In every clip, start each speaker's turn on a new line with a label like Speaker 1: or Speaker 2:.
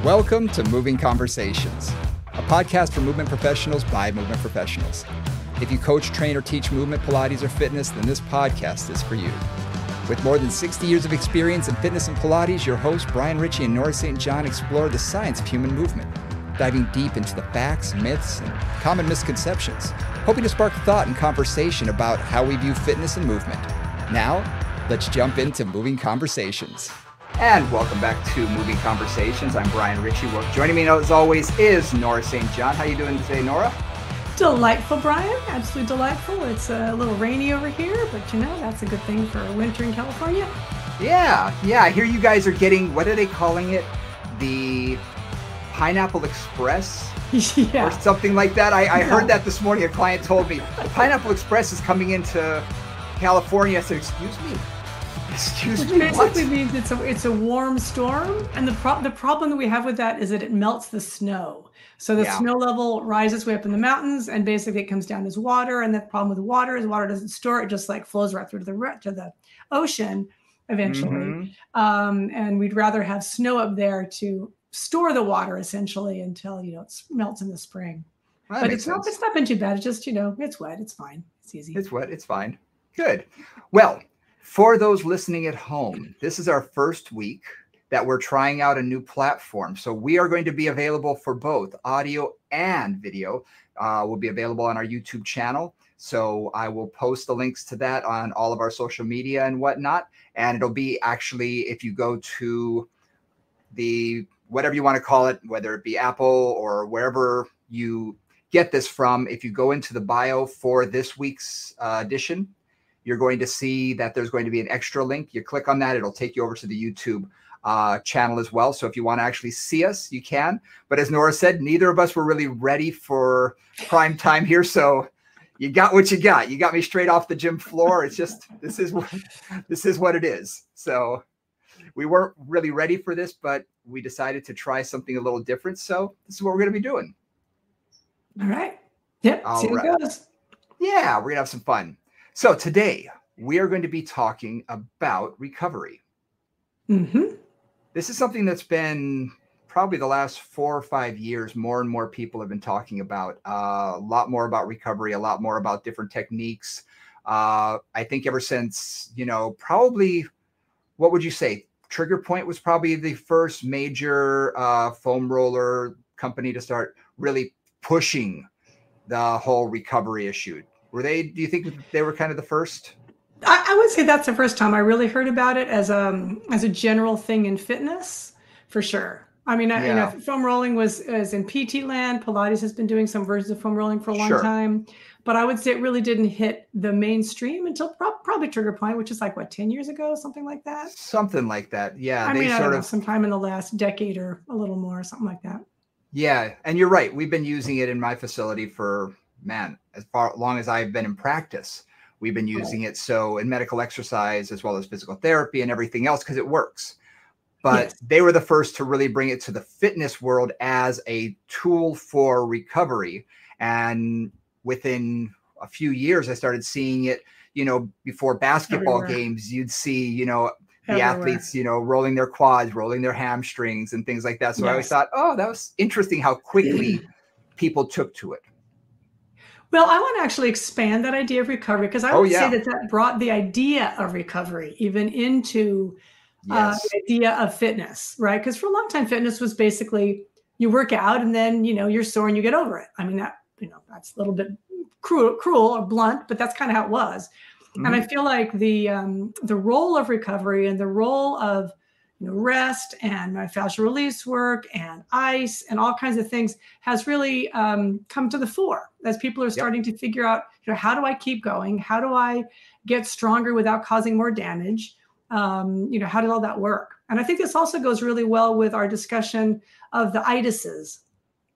Speaker 1: Welcome to Moving Conversations, a podcast for movement professionals by movement professionals. If you coach, train, or teach movement, Pilates, or fitness, then this podcast is for you. With more than 60 years of experience in fitness and Pilates, your hosts Brian Ritchie and Nora St. John explore the science of human movement, diving deep into the facts, myths, and common misconceptions, hoping to spark thought and conversation about how we view fitness and movement. Now, let's jump into Moving Conversations. And welcome back to Moving Conversations. I'm Brian Ritchie. Well, joining me as always is Nora St. John. How you doing today, Nora?
Speaker 2: Delightful, Brian. Absolutely delightful. It's a little rainy over here, but you know, that's a good thing for winter in California.
Speaker 1: Yeah. I hear you guys are getting, what are they calling it? The Pineapple Express?
Speaker 2: Yeah.
Speaker 1: Or something like that. I heard that this morning. A client told me, the Pineapple Express is coming into California. I said, excuse me? Excuse me,
Speaker 2: basically means it's a warm storm, and the problem that we have with that is that it melts the snow. So the snow level rises way up in the mountains, and basically it comes down as water. And the problem with water is water doesn't store; it just like flows right through to the ocean eventually. Mm-hmm. And we'd rather have snow up there to store the water essentially until it melts in the spring. Well, but it's not been too bad. It's just it's wet. It's fine. It's easy.
Speaker 1: It's wet. It's fine. Good. Well, for those listening at home, this is our first week that we're trying out a new platform. So we are going to be available for both audio and video. Will be available on our YouTube channel. So I will post the links to that on all of our social media and whatnot. And it'll be actually, if you go to the, whatever you want to call it, whether it be Apple or wherever you get this from, if you go into the bio for this week's edition, you're going to see that there's going to be an extra link. You click on that, it'll take you over to the YouTube channel as well. So if you want to actually see us, you can. But as Nora said, neither of us were really ready for prime time here. So you got what you got. You got me straight off the gym floor. It's just, this is what it is. So we weren't really ready for this, but we decided to try something a little different. So this is what we're going to be doing.
Speaker 2: All right. Yep. See how it goes.
Speaker 1: Yeah, we're going to have some fun. So today we are going to be talking about recovery.
Speaker 2: Mm-hmm.
Speaker 1: This is something that's been probably the last 4 or 5 years, more and more people have been talking about, a lot more about recovery, a lot more about different techniques. I think ever since, probably, what would you say? Trigger Point was probably the first major foam roller company to start really pushing the whole recovery issue. Do you think they were kind of the first?
Speaker 2: I would say that's the first time I really heard about it as a general thing in fitness, for sure. I mean, foam rolling was in PT land. Pilates has been doing some versions of foam rolling for a long time. But I would say it really didn't hit the mainstream until probably Trigger Point, which is 10 years ago, something like that.
Speaker 1: Something like that, yeah.
Speaker 2: I don't know, sometime in the last decade or a little more, something like that.
Speaker 1: Yeah, and you're right. We've been using it in my facility for, as long as I've been in practice. We've been using it so in medical exercise as well as physical therapy and everything else because it works. But they were the first to really bring it to the fitness world as a tool for recovery. And within a few years, I started seeing it, before basketball games, you'd see, the athletes, rolling their quads, rolling their hamstrings and things like that. So I always thought, that was interesting how quickly people took to it.
Speaker 2: Well, I want to actually expand that idea of recovery because I would say that brought the idea of recovery even into the idea of fitness, right? Because for a long time, fitness was basically you work out and then, you're sore and you get over it. I mean, that's a little bit cruel or blunt, but that's kind of how it was. Mm-hmm. And I feel like the role of recovery and the role of rest and myofascial release work and ice and all kinds of things has really come to the fore as people are starting to figure out, how do I keep going? How do I get stronger without causing more damage? How did all that work? And I think this also goes really well with our discussion of the itises.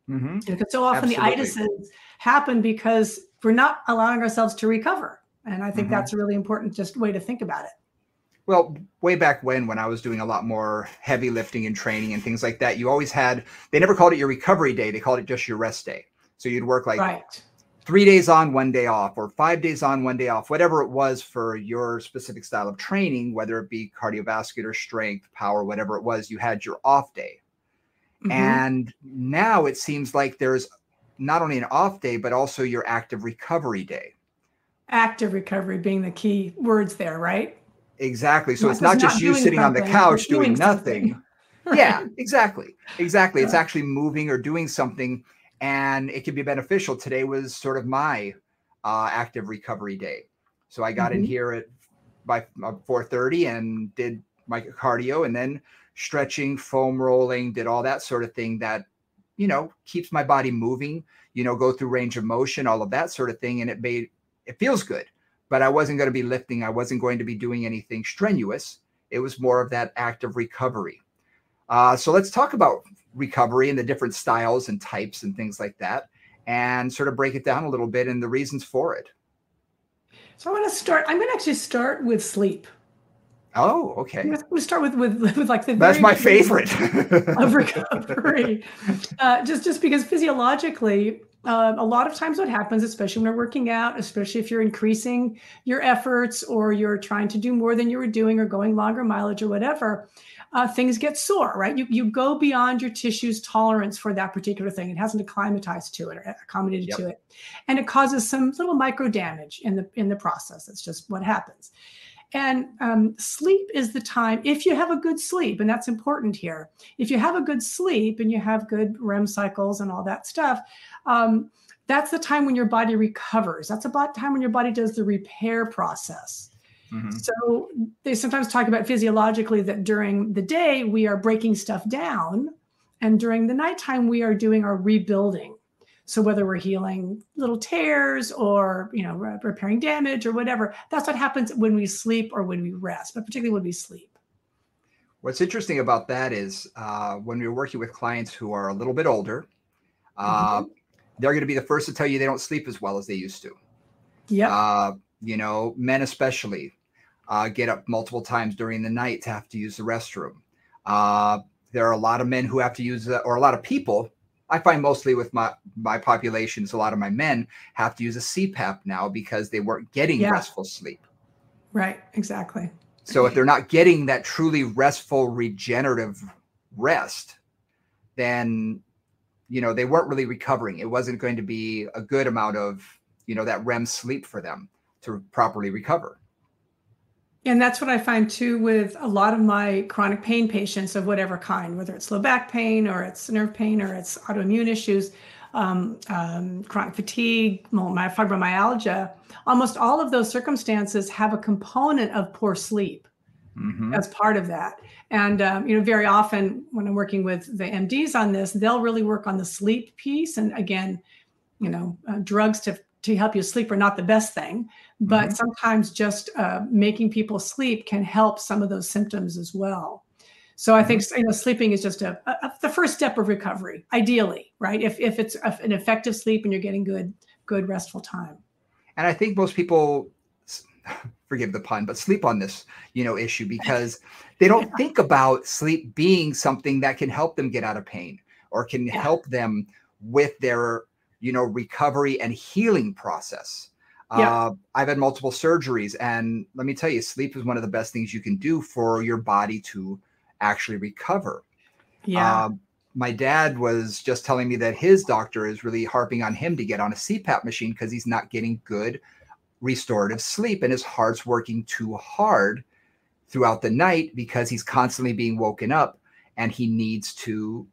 Speaker 2: Mm-hmm. Because so often the itises happen because we're not allowing ourselves to recover. And I think that's a really important just way to think about it.
Speaker 1: Well, way back when I was doing a lot more heavy lifting and training and things like that, you always they never called it your recovery day. They called it just your rest day. So you'd work 3 days on, 1 day off, or 5 days on, 1 day off, whatever it was for your specific style of training, whether it be cardiovascular, strength, power, whatever it was, you had your off day. And now it seems like there's not only an off day, but also your active recovery day.
Speaker 2: Active recovery being the key words there, right?
Speaker 1: Exactly. So it's not just you sitting on the couch doing nothing. Yeah, exactly. Exactly. It's actually moving or doing something, and it can be beneficial. Today was sort of my active recovery day. So I got in here by 4:30 and did my cardio, and then stretching, foam rolling, did all that sort of thing that, keeps my body moving, go through range of motion, all of that sort of thing. And it feels good, but I wasn't going to be lifting. I wasn't going to be doing anything strenuous. It was more of that active recovery. So let's talk about recovery and the different styles and types and things like that, and sort of break it down a little bit and the reasons for it.
Speaker 2: So I'm going to actually start with sleep.
Speaker 1: Oh, okay.
Speaker 2: I'm going to start with like the
Speaker 1: That's my favorite
Speaker 2: of recovery. Just because physiologically, a lot of times what happens, especially when we're working out, especially if you're increasing your efforts or you're trying to do more than you were doing or going longer mileage or whatever, things get sore, right? You go beyond your tissue's tolerance for that particular thing. It hasn't acclimatized to it or accommodated to it. And it causes some little micro damage in the process. That's just what happens. And sleep is the time, if you have a good sleep, and that's important here. If you have a good sleep and you have good REM cycles and all that stuff, that's the time when your body recovers. That's about the time when your body does the repair process. So they sometimes talk about physiologically that during the day, we are breaking stuff down. And during the nighttime, we are doing our rebuilding. So whether we're healing little tears or, repairing damage or whatever, that's what happens when we sleep or when we rest, but particularly when we sleep.
Speaker 1: What's interesting about that is when we're working with clients who are a little bit older, they're going to be the first to tell you they don't sleep as well as they used to.
Speaker 2: Yeah.
Speaker 1: Men especially get up multiple times during the night to have to use the restroom. There are a lot of men who have to use, or a lot of people, I find mostly with my populations, a lot of my men have to use a CPAP now because they weren't getting restful sleep.
Speaker 2: Right, exactly.
Speaker 1: So if they're not getting that truly restful, regenerative rest, then, they weren't really recovering. It wasn't going to be a good amount of, that REM sleep for them to properly recover.
Speaker 2: And that's what I find too with a lot of my chronic pain patients of whatever kind, whether it's low back pain or it's nerve pain or it's autoimmune issues, chronic fatigue, fibromyalgia. Almost all of those circumstances have a component of poor sleep as part of that. And, very often when I'm working with the MDs on this, they'll really work on the sleep piece. And again, drugs to help you sleep are not the best thing, but sometimes just making people sleep can help some of those symptoms as well. So I think sleeping is just the first step of recovery, ideally, right? If it's an effective sleep and you're getting good restful time.
Speaker 1: And I think most people, forgive the pun, but sleep on this, issue because they don't think about sleep being something that can help them get out of pain or can help them with their recovery and healing process. I've had multiple surgeries, and let me tell you, sleep is one of the best things you can do for your body to actually recover. My dad was just telling me that his doctor is really harping on him to get on a CPAP machine because he's not getting good restorative sleep, and his heart's working too hard throughout the night because he's constantly being woken up, and he needs to,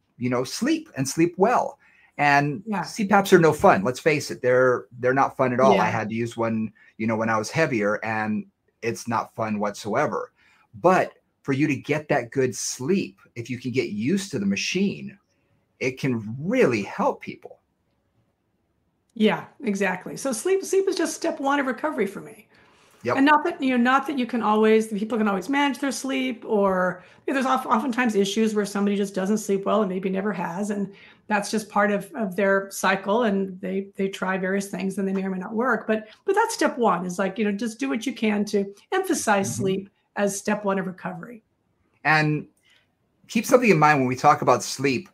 Speaker 1: sleep and sleep well. And CPAPs are no fun. Let's face it. They're not fun at all. I had to use one, when I was heavier, and it's not fun whatsoever. But for you to get that good sleep, if you can get used to the machine, it can really help people.
Speaker 2: Yeah, exactly. So sleep is just step one of recovery for me.
Speaker 1: Yep.
Speaker 2: And not that people can always manage their sleep, or there's oftentimes issues where somebody just doesn't sleep well and maybe never has. And that's just part of their cycle, and they try various things and they may or may not work. But that's step one, is like, just do what you can to emphasize sleep as step one of recovery.
Speaker 1: And keep something in mind when we talk about sleep.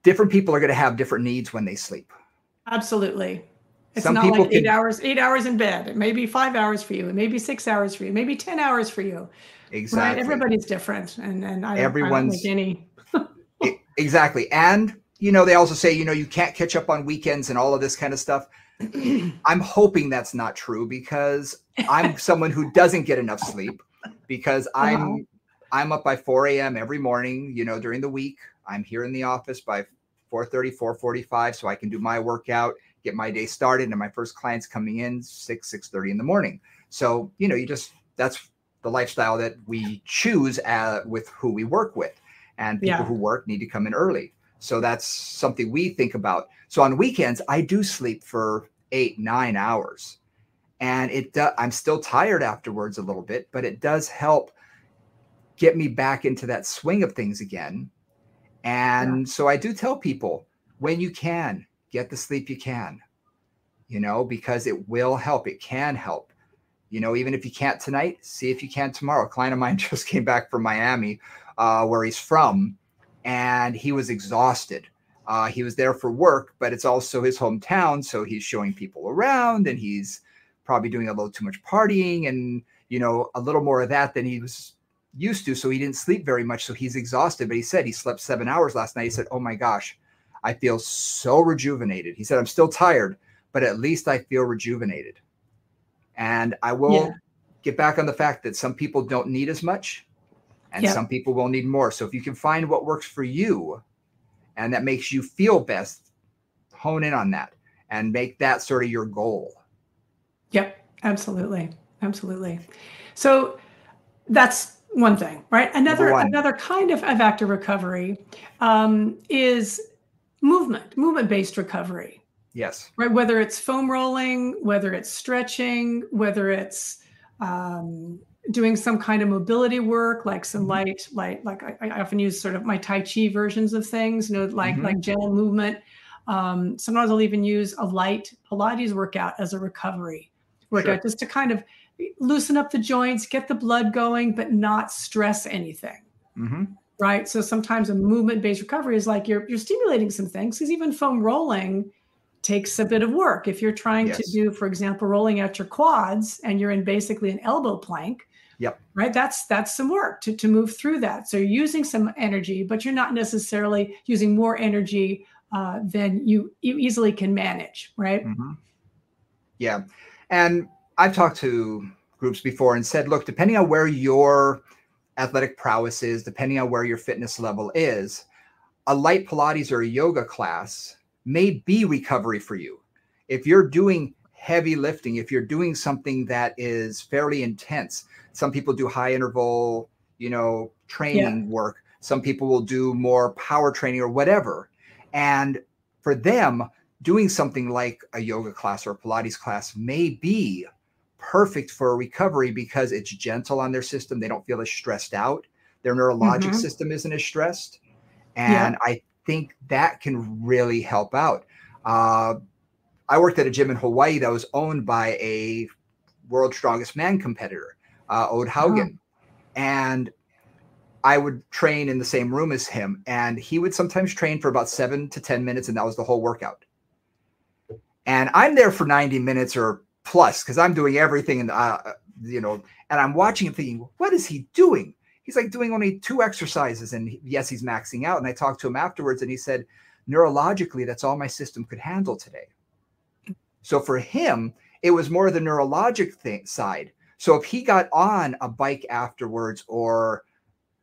Speaker 1: Different people are going to have different needs when they sleep.
Speaker 2: Absolutely. It's not like 8 hours in bed. It may be 5 hours for you. It may be 6 hours for you. Maybe 10 hours for you.
Speaker 1: Exactly.
Speaker 2: Right? Everybody's different. And I don't think any.
Speaker 1: Exactly. And, you know, they also say, you know, you can't catch up on weekends and all of this kind of stuff. I'm hoping that's not true, because I'm someone who doesn't get enough sleep, because I'm up by 4 a.m. every morning, you know, during the week. I'm here in the office by 4:30, 4:45, so I can do my workout, get my day started, and my first client's coming in 6:30 in the morning. So, you know, that's the lifestyle that we choose with who we work with. And people who work need to come in early. So that's something we think about. So on weekends, I do sleep for 8-9 hours, and I'm still tired afterwards a little bit, but it does help get me back into that swing of things again. And so I do tell people, when you can, get the sleep you can, you know, because it will help. It can help. You know, even if you can't tonight, see if you can tomorrow. A client of mine just came back from Miami, where he's from, and he was exhausted. He was there for work, but it's also his hometown. So he's showing people around, and he's probably doing a little too much partying and, you know, a little more of that than he was used to. So he didn't sleep very much. So he's exhausted, but he said he slept 7 hours last night. He said, oh my gosh, I feel so rejuvenated. He said, I'm still tired, but at least I feel rejuvenated. And I will get back on the fact that some people don't need as much, and some people will need more. So if you can find what works for you and that makes you feel best, hone in on that and make that sort of your goal.
Speaker 2: Yep, absolutely. Absolutely. So that's one thing, right? Another kind of active recovery is movement-based recovery.
Speaker 1: Yes.
Speaker 2: Right. Whether it's foam rolling, whether it's stretching, whether it's doing some kind of mobility work, like some light, like I often use sort of my Tai Chi versions of things, you know, like gentle movement. Sometimes I'll even use a light Pilates workout as a recovery workout, just to kind of loosen up the joints, get the blood going, but not stress anything. Right. So sometimes a movement-based recovery is like you're stimulating some things, because even foam rolling takes a bit of work. If you're trying to do, for example, rolling out your quads and you're in basically an elbow plank, right? That's some work to move through that. So you're using some energy, but you're not necessarily using more energy than you easily can manage, right?
Speaker 1: Yeah. And I've talked to groups before and said, look, depending on where your athletic prowess is, depending on where your fitness level is, a light Pilates or a yoga class may be recovery for you. If you're doing heavy lifting, if you're doing something that is fairly intense, some people do high interval, you know, training work. Some people will do more power training or whatever. And for them, doing something like a yoga class or a Pilates class may be perfect for a recovery, because it's gentle on their system. They don't feel as stressed out. Their neurologic system isn't as stressed. And I think that can really help out. I worked at a gym in Hawaii that was owned by a World's Strongest Man competitor, Ode Haugen. And I would train in the same room as him. And he would sometimes train for about 7 to 10 minutes, and that was the whole workout. And I'm there for 90 minutes or plus, because I'm doing everything. And, you know, and I'm watching him thinking, what is he doing? He's like doing only 2 exercises, and yes, he's maxing out. And I talked to him afterwards, and he said, neurologically, that's all my system could handle today. So for him, it was more the neurologic side. So if he got on a bike afterwards, or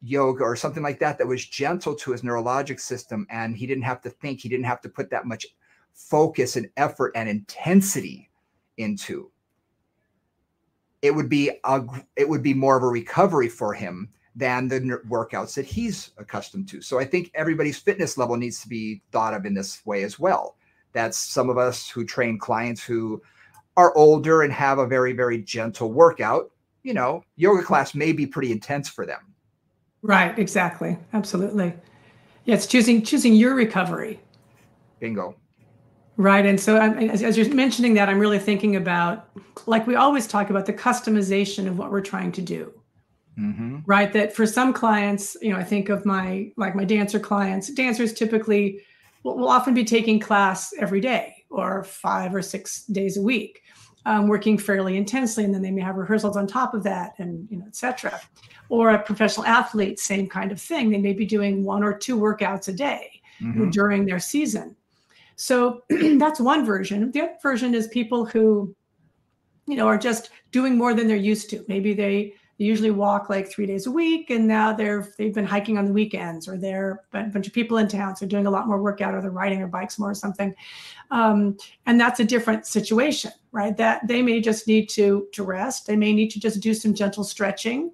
Speaker 1: yoga or something like that, that was gentle to his neurologic system, and he didn't have to think, he didn't have to put that much focus and effort and intensity into, it would be more of a recovery for him than the workouts that he's accustomed to. So I think everybody's fitness level needs to be thought of in this way as well. That's some of us who train clients who are older and have a very, very gentle workout. You know, yoga class may be pretty intense for them.
Speaker 2: Right. Exactly. Absolutely. Yeah. It's choosing your recovery.
Speaker 1: Bingo.
Speaker 2: Right. And so as you're mentioning that, I'm really thinking about, like we always talk about, the customization of what we're trying to do. Right. That for some clients, you know, I think of my dancer clients. Dancers typically will often be taking class every day or 5 or 6 days a week. working fairly intensely, and then they may have rehearsals on top of that, and et cetera. Or a professional athlete, same kind of thing. They may be doing 1 or 2 workouts a day during their season. So that's one version. The other version is people who, are just doing more than they're used to. Maybe they usually walk like 3 days a week, and now they've been hiking on the weekends, or they're a bunch of people in town, so doing a lot more workout, or they're riding their bikes more or something. And that's a different situation, right? That they may just need to rest. They may need to just do some gentle stretching.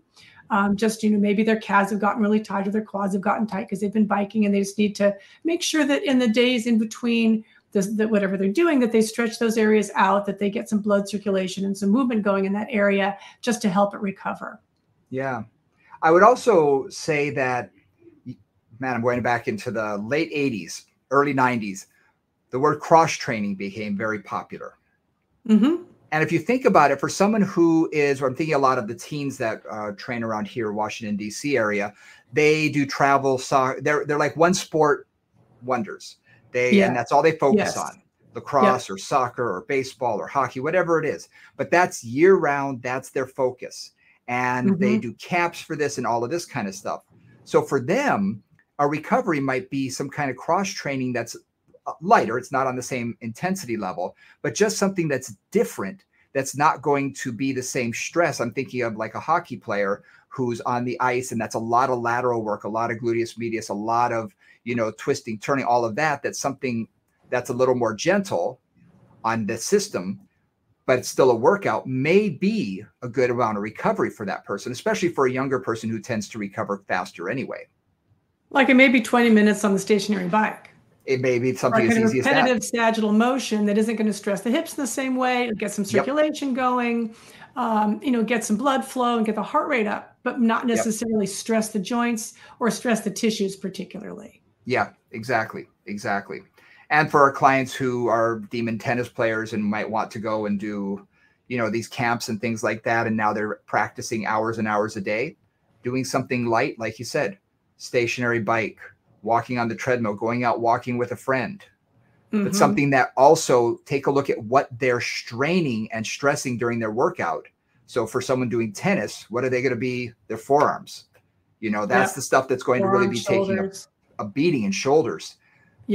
Speaker 2: Maybe their calves have gotten really tight, or their quads have gotten tight because they've been biking, and they just need to make sure that in the days in between that whatever they're doing, that they stretch those areas out, that they get some blood circulation and some movement going in that area just to help it recover.
Speaker 1: Yeah. I would also say that, man, I'm going back into the late 80s, early 90s, the word cross training became very popular. And if you think about it, for someone who is, or I'm thinking a lot of the teens that train around here, Washington, D.C. area, they do travel. They're like one sport wonders. And that's all they focus on, lacrosse or soccer or baseball or hockey, whatever it is. But that's year round. That's their focus. And they do camps for this and all of this kind of stuff. So for them, a recovery might be some kind of cross training that's lighter. It's not on the same intensity level, but just something that's different. That's not going to be the same stress. I'm thinking of like a hockey player who's on the ice, and that's a lot of lateral work, a lot of gluteus medius, a lot of, twisting, turning, all of that. That's something that's a little more gentle on the system, but it's still a workout, may be a good amount of recovery for that person, especially for a younger person who tends to recover faster anyway.
Speaker 2: Like it may be 20 minutes on the stationary bike.
Speaker 1: It may be something as easy as that.
Speaker 2: Repetitive sagittal motion that isn't going to stress the hips in the same way. It'll get some circulation going, get some blood flow and get the heart rate up, but not necessarily stress the joints or stress the tissues particularly.
Speaker 1: Yeah, exactly. And for our clients who are demon tennis players and might want to go and do, these camps and things like that, and now they're practicing hours and hours a day, doing something light, like you said, stationary bike, walking on the treadmill, going out walking with a friend. But something that also take a look at what they're straining and stressing during their workout. So for someone doing tennis, what are they going to be? Their forearms. That's the stuff that's going to really be taking a beating in shoulders.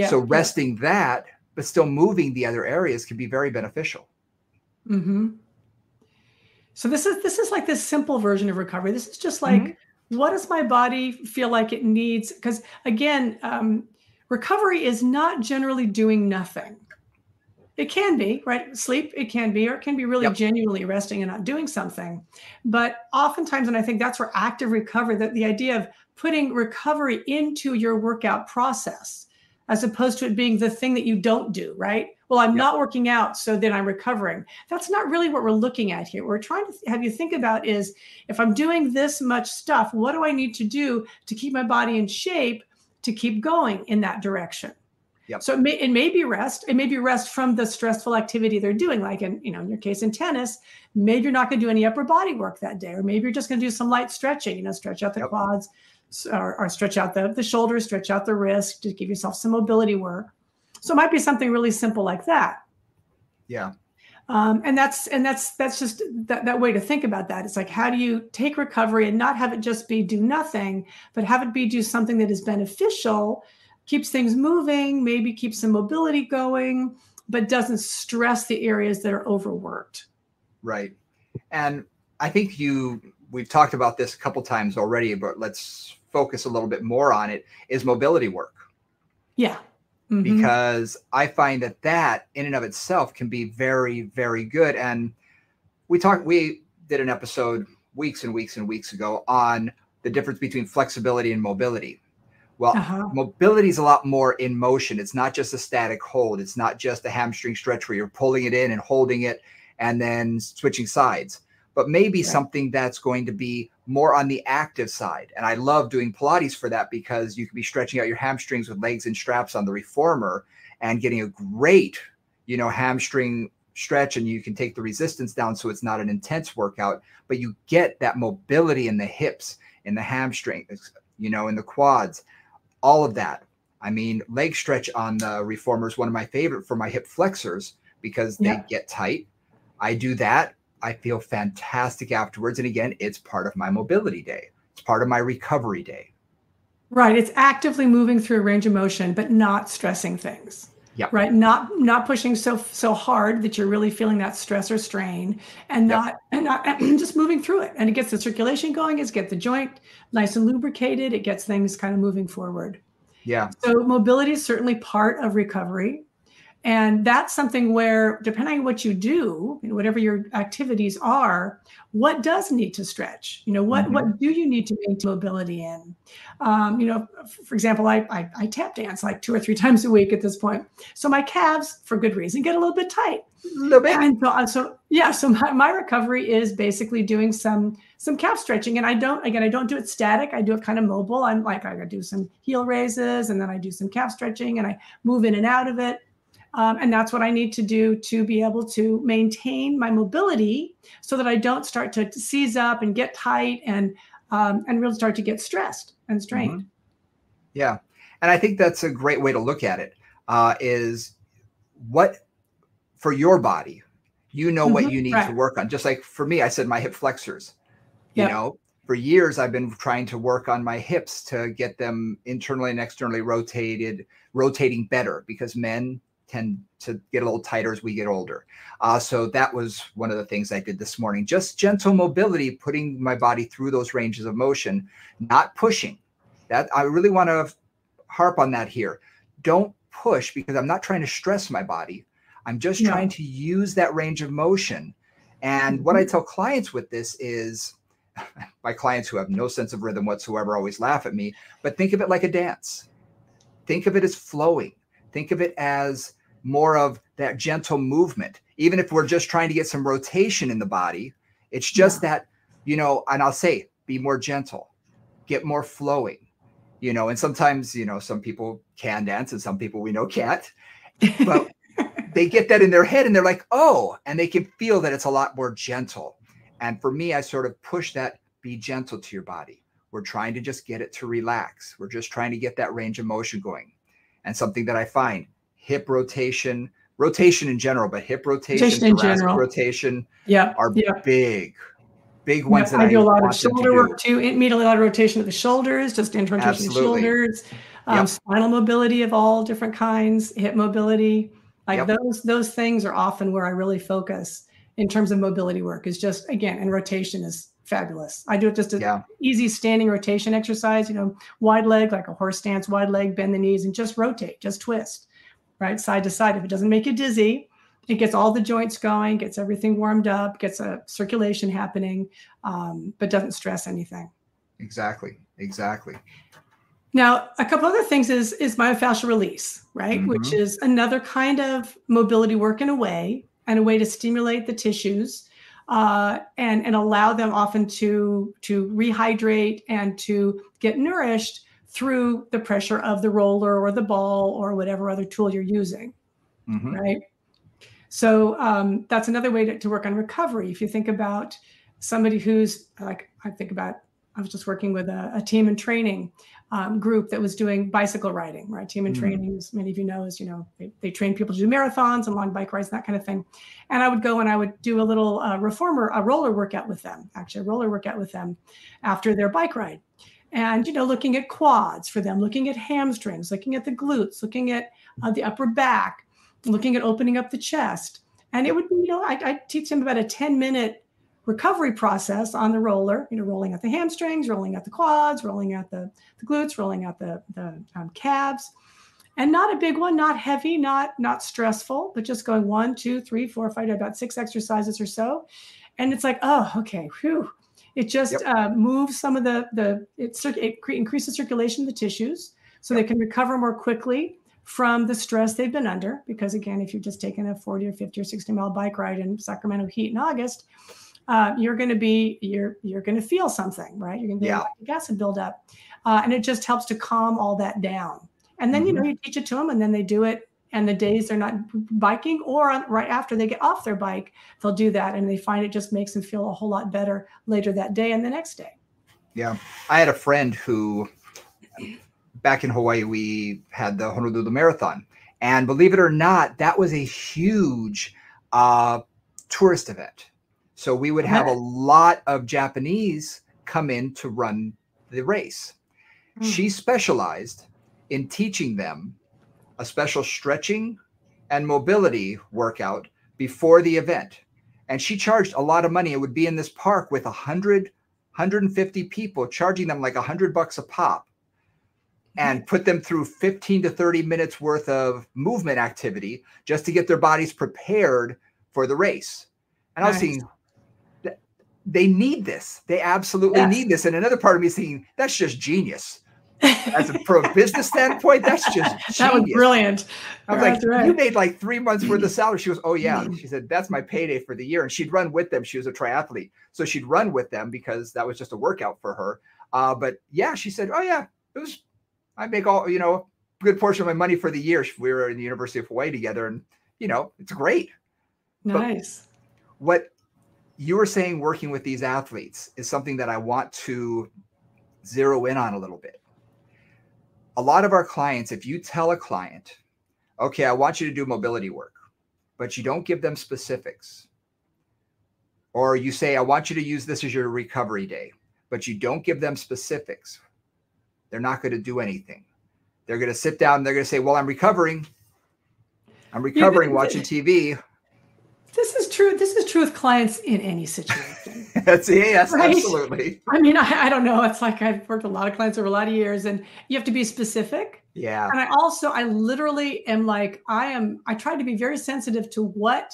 Speaker 1: So resting that, but still moving the other areas can be very beneficial.
Speaker 2: So this is like this simple version of recovery. This is just like, what does my body feel like it needs? Because again, recovery is not generally doing nothing. It can be, right? Sleep, it can be, or it can be really genuinely resting and not doing something. But oftentimes, and I think that's where active recovery, that the idea of putting recovery into your workout process, as opposed to it being the thing that you don't do, right? Well, I'm not working out, so then I'm recovering. That's not really what we're looking at here. What we're trying to have you think about is, if I'm doing this much stuff, what do I need to do to keep my body in shape to keep going in that direction? So it may be rest. It may be rest from the stressful activity they're doing. Like in your case in tennis, maybe you're not going to do any upper body work that day, or maybe you're just going to do some light stretching. Stretch out the quads, or stretch out the shoulders, stretch out the wrist, to give yourself some mobility work. So it might be something really simple like that. And that's just that way to think about that. It's like, how do you take recovery and not have it just be do nothing, but have it be do something that is beneficial, keeps things moving, maybe keeps some mobility going, but doesn't stress the areas that are overworked.
Speaker 1: Right. And I think we've talked about this a couple times already, but let's focus a little bit more on it, is mobility work. Because I find that in and of itself can be very, very good. And we did an episode weeks and weeks and weeks ago on the difference between flexibility and mobility. Well, mobility is a lot more in motion. It's not just a static hold. It's not just a hamstring stretch where you're pulling it in and holding it and then switching sides, but maybe something that's going to be more on the active side. And I love doing Pilates for that, because you can be stretching out your hamstrings with legs and straps on the reformer and getting a great, hamstring stretch, and you can take the resistance down so it's not an intense workout, but you get that mobility in the hips, in the hamstrings, in the quads, all of that. I mean, leg stretch on the reformer is one of my favorite for my hip flexors, because they get tight. I do that. I feel fantastic afterwards. And again, it's part of my mobility day. It's part of my recovery day.
Speaker 2: Right. It's actively moving through a range of motion, but not stressing things.
Speaker 1: Yep.
Speaker 2: Right. Not pushing so hard that you're really feeling that stress or strain, and not just moving through it. And it gets the circulation going, it gets the joint nice and lubricated, it gets things kind of moving forward.
Speaker 1: Yeah.
Speaker 2: So mobility is certainly part of recovery. And that's something where, depending on what you do, whatever your activities are, what does need to stretch? What do you need to maintain mobility in? For example, I tap dance like 2 or 3 times a week at this point. So my calves, for good reason, get a little bit tight.
Speaker 1: A little bit.
Speaker 2: And so my recovery is basically doing some calf stretching. And I don't do it static. I do it kind of mobile. I do some heel raises, and then I do some calf stretching, and I move in and out of it. And that's what I need to do to be able to maintain my mobility, so that I don't start to seize up and get tight and really start to get stressed and strained.
Speaker 1: Mm-hmm. Yeah. And I think that's a great way to look at it, is what for your body, what you need to work on. Just like for me, I said my hip flexors, for years, I've been trying to work on my hips to get them internally and externally rotating better, because men tend to get a little tighter as we get older. So that was one of the things I did this morning. Just gentle mobility, putting my body through those ranges of motion, not pushing. That I really want to harp on that here. Don't push, because I'm not trying to stress my body. I'm just trying to use that range of motion. And what I tell clients with this is, my clients who have no sense of rhythm whatsoever always laugh at me, but think of it like a dance. Think of it as flowing. Think of it as more of that gentle movement. Even if we're just trying to get some rotation in the body, it's just that, and I'll say, be more gentle, get more flowing, and sometimes, some people can dance and some people we know can't, but they get that in their head and they're like, oh, and they can feel that it's a lot more gentle. And for me, I sort of push that, be gentle to your body. We're trying to just get it to relax. We're just trying to get that range of motion going. And something that I find, hip rotation in general, but hip rotation,
Speaker 2: in
Speaker 1: thoracic
Speaker 2: general
Speaker 1: rotation are big ones. That
Speaker 2: I do a lot of shoulder work too. Need a lot of rotation of the shoulders, just internal rotation of the shoulders, spinal mobility of all different kinds, hip mobility. Those things are often where I really focus in terms of mobility work, is just, again, and rotation is fabulous. I do it just an easy standing rotation exercise, wide leg, like a horse stance, wide leg, bend the knees, and just rotate, just twist, right, side to side. If it doesn't make you dizzy, it gets all the joints going, gets everything warmed up, gets a circulation happening, but doesn't stress anything.
Speaker 1: Exactly.
Speaker 2: Now, a couple other things is myofascial release, right, which is another kind of mobility work in a way, and a way to stimulate the tissues and allow them often to rehydrate and to get nourished through the pressure of the roller or the ball or whatever other tool you're using, right? So that's another way to work on recovery. If you think about somebody who's like, I was just working with a team in training group that was doing bicycle riding, right? Team in training, as many of you know, is, they train people to do marathons and long bike rides, that kind of thing. And I would go and I would do a little a roller workout with them, after their bike ride. And, looking at quads for them, looking at hamstrings, looking at the glutes, looking at the upper back, looking at opening up the chest. And it would be, I teach them about a 10-minute recovery process on the roller, rolling out the hamstrings, rolling out the quads, rolling out the glutes, rolling out the calves. And not a big one, not heavy, not stressful, but just going 1, 2, 3, 4, 5, about 6 exercises or so. And it's like, oh, okay, whew. It just moves some of it increases circulation in the tissues, so they can recover more quickly from the stress they've been under. Because again, if you've just taken a 40 or 50 or 60-mile bike ride in Sacramento heat in August, you're going to feel something, right? You're going to get lactic acid buildup, and it just helps to calm all that down. And then you teach it to them, and then they do it. And the days they're not biking, or right after they get off their bike, they'll do that, and they find it just makes them feel a whole lot better later that day and the next day. Yeah,
Speaker 1: I had a friend who, back in Hawaii, we had the Honolulu Marathon, and believe it or not, that was a huge tourist event. So we would have a lot of Japanese come in to run the race. She specialized in teaching them a special stretching and mobility workout before the event. And she charged a lot of money. It would be in this park with 150 people, charging them like $100 a pop, and put them through 15 to 30 minutes worth of movement activity just to get their bodies prepared for the race. And I was thinking, they need this. They absolutely need this. And another part of me is thinking, that's just genius. As a pro business standpoint, that's just genius. That was
Speaker 2: brilliant.
Speaker 1: I was like, you made like 3 months worth of salary. She goes, oh yeah. She said, that's my payday for the year. And she'd run with them. She was a triathlete. So she'd run with them because that was just a workout for her. But yeah, she said, oh yeah, I make all, a good portion of my money for the year. We were in the University of Hawaii together, and it's great.
Speaker 2: Nice.
Speaker 1: But what you were saying, working with these athletes, is something that I want to zero in on a little bit. A lot of our clients, if you tell a client, okay, I want you to do mobility work, but you don't give them specifics, or you say, I want you to use this as your recovery day, but you don't give them specifics, they're not going to do anything. They're going to sit down and they're going to say, well, I'm recovering watching TV.
Speaker 2: This is true. This is true with clients in any situation.
Speaker 1: Yes, right? Absolutely.
Speaker 2: I mean, I don't know. It's like I've worked with a lot of clients over a lot of years, and you have to be specific.
Speaker 1: Yeah.
Speaker 2: And I literally am like, I try to be very sensitive to what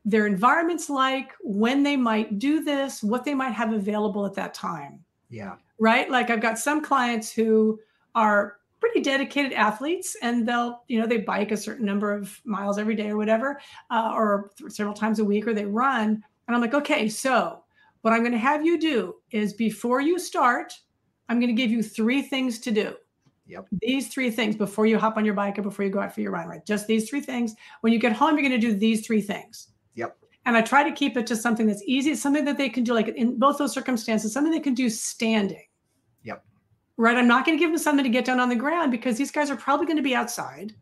Speaker 2: their environment's like, when they might do this, what they might have available at that time.
Speaker 1: Yeah.
Speaker 2: Right. Like I've got some clients who are pretty dedicated athletes, and they'll, they bike a certain number of miles every day or whatever, or several times a week, or they run. And I'm like, okay, so what I'm going to have you do is, before you start, I'm going to give you 3 things to do.
Speaker 1: Yep.
Speaker 2: These 3 things before you hop on your bike or before you go out for your run, right? Just these 3 things. When you get home, you're going to do these 3 things.
Speaker 1: Yep.
Speaker 2: And I try to keep it to something that's easy. It's something that they can do, like in both those circumstances, something they can do standing.
Speaker 1: Yep.
Speaker 2: Right. I'm not going to give them something to get down on the ground, because these guys are probably going to be outside.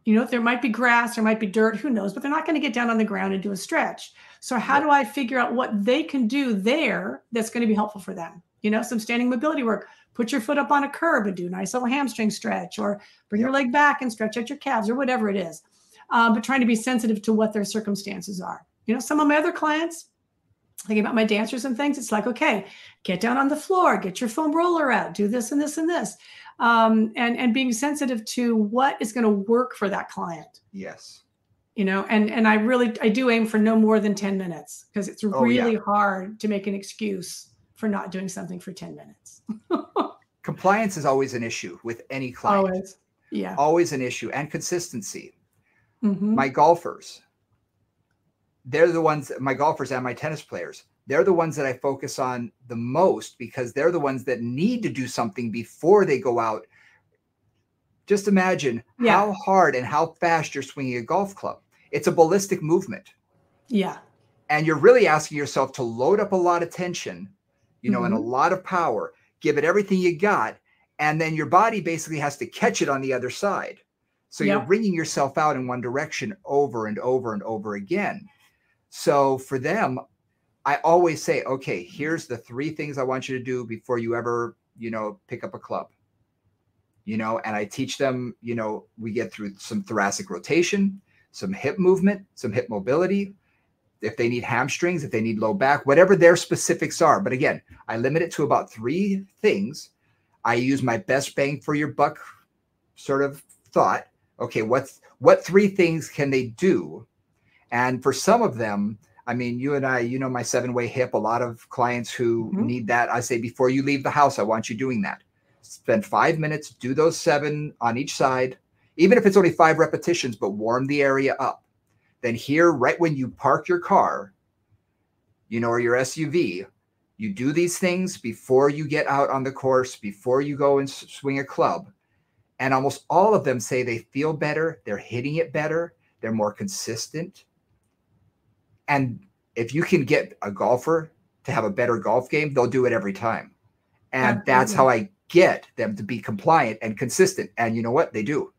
Speaker 2: There might be grass, there might be dirt, who knows, but they're not going to get down on the ground and do a stretch. So how do I figure out what they can do there that's going to be helpful for them? Some standing mobility work. Put your foot up on a curb and do a nice little hamstring stretch, or bring your leg back and stretch out your calves, or whatever it is. But trying to be sensitive to what their circumstances are. Some of my other clients, thinking about my dancers and things, it's like, okay, get down on the floor, get your foam roller out, do this and this and this. And being sensitive to what is going to work for that client.
Speaker 1: Yes.
Speaker 2: And I do aim for no more than 10 minutes, because it's really hard to make an excuse for not doing something for 10 minutes.
Speaker 1: Compliance is always an issue with any client.
Speaker 2: Always. Yeah.
Speaker 1: Always an issue. And consistency.
Speaker 2: Mm-hmm.
Speaker 1: My golfers, my golfers and my tennis players, they're the ones that I focus on the most, because they're the ones that need to do something before they go out. Just imagine how hard and how fast you're swinging a golf club. It's a ballistic movement.
Speaker 2: Yeah.
Speaker 1: And you're really asking yourself to load up a lot of tension, and a lot of power, give it everything you got. And then your body basically has to catch it on the other side. So you're bringing yourself out in one direction over and over and over again. So for them, I always say, okay, here's the 3 things I want you to do before you ever, pick up a club, and I teach them, we get through some thoracic rotation, some hip movement, some hip mobility. If they need hamstrings, if they need low back, whatever their specifics are. But again, I limit it to about 3 things. I use my best bang for your buck sort of thought. Okay, what 3 things can they do? And for some of them, I mean, you and I, my 7-way hip, a lot of clients who need that. I say, before you leave the house, I want you doing that. Spend 5 minutes, do those 7 on each side, even if it's only 5 repetitions, but warm the area up. Then here, right when you park your car, or your SUV, you do these things before you get out on the course, before you go and swing a club. And almost all of them say they feel better, they're hitting it better, they're more consistent. And if you can get a golfer to have a better golf game, they'll do it every time. And that's how I get them to be compliant and consistent. And you know what? They do.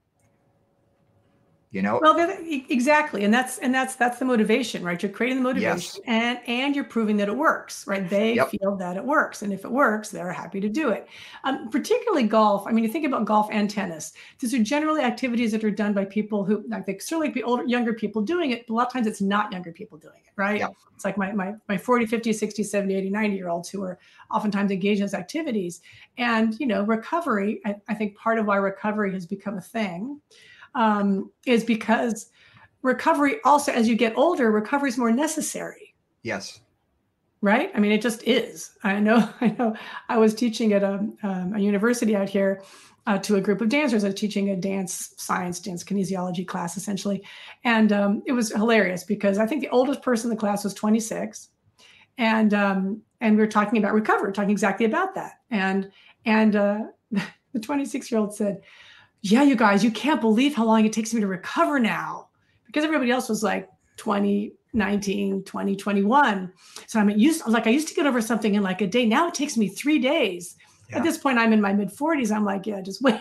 Speaker 1: you know?
Speaker 2: Well, exactly. And that's the motivation, right? You're creating the motivation,
Speaker 1: Yes.
Speaker 2: and you're proving that it works, right? They
Speaker 1: Yep.
Speaker 2: feel that it works. And if it works, they're happy to do it. Particularly golf. I mean, you think about golf and tennis. These are generally activities that are done by people who, like, they certainly be older, younger people doing it, but a lot of times it's not younger people doing it, right?
Speaker 1: Yep.
Speaker 2: It's like my 40, 50, 60, 70, 80, 90-year-olds who are oftentimes engaged in those activities. And, recovery, I think part of why recovery has become a thing is because recovery also, as you get older, recovery is more necessary.
Speaker 1: Yes.
Speaker 2: Right? I mean, it just is. I know. I was teaching at a university out here to a group of dancers. I was teaching a dance kinesiology class, essentially. And it was hilarious because I think the oldest person in the class was 26. And we were talking about recovery, talking exactly about that. And the 26-year-old said, "Yeah, you guys, you can't believe how long it takes me to recover now," because everybody else was like 20, 19, 20, 21. So I used to get over something in like a day. Now it takes me 3 days. Yeah. At this point, I'm in my mid 40s. I'm like, yeah, just wait.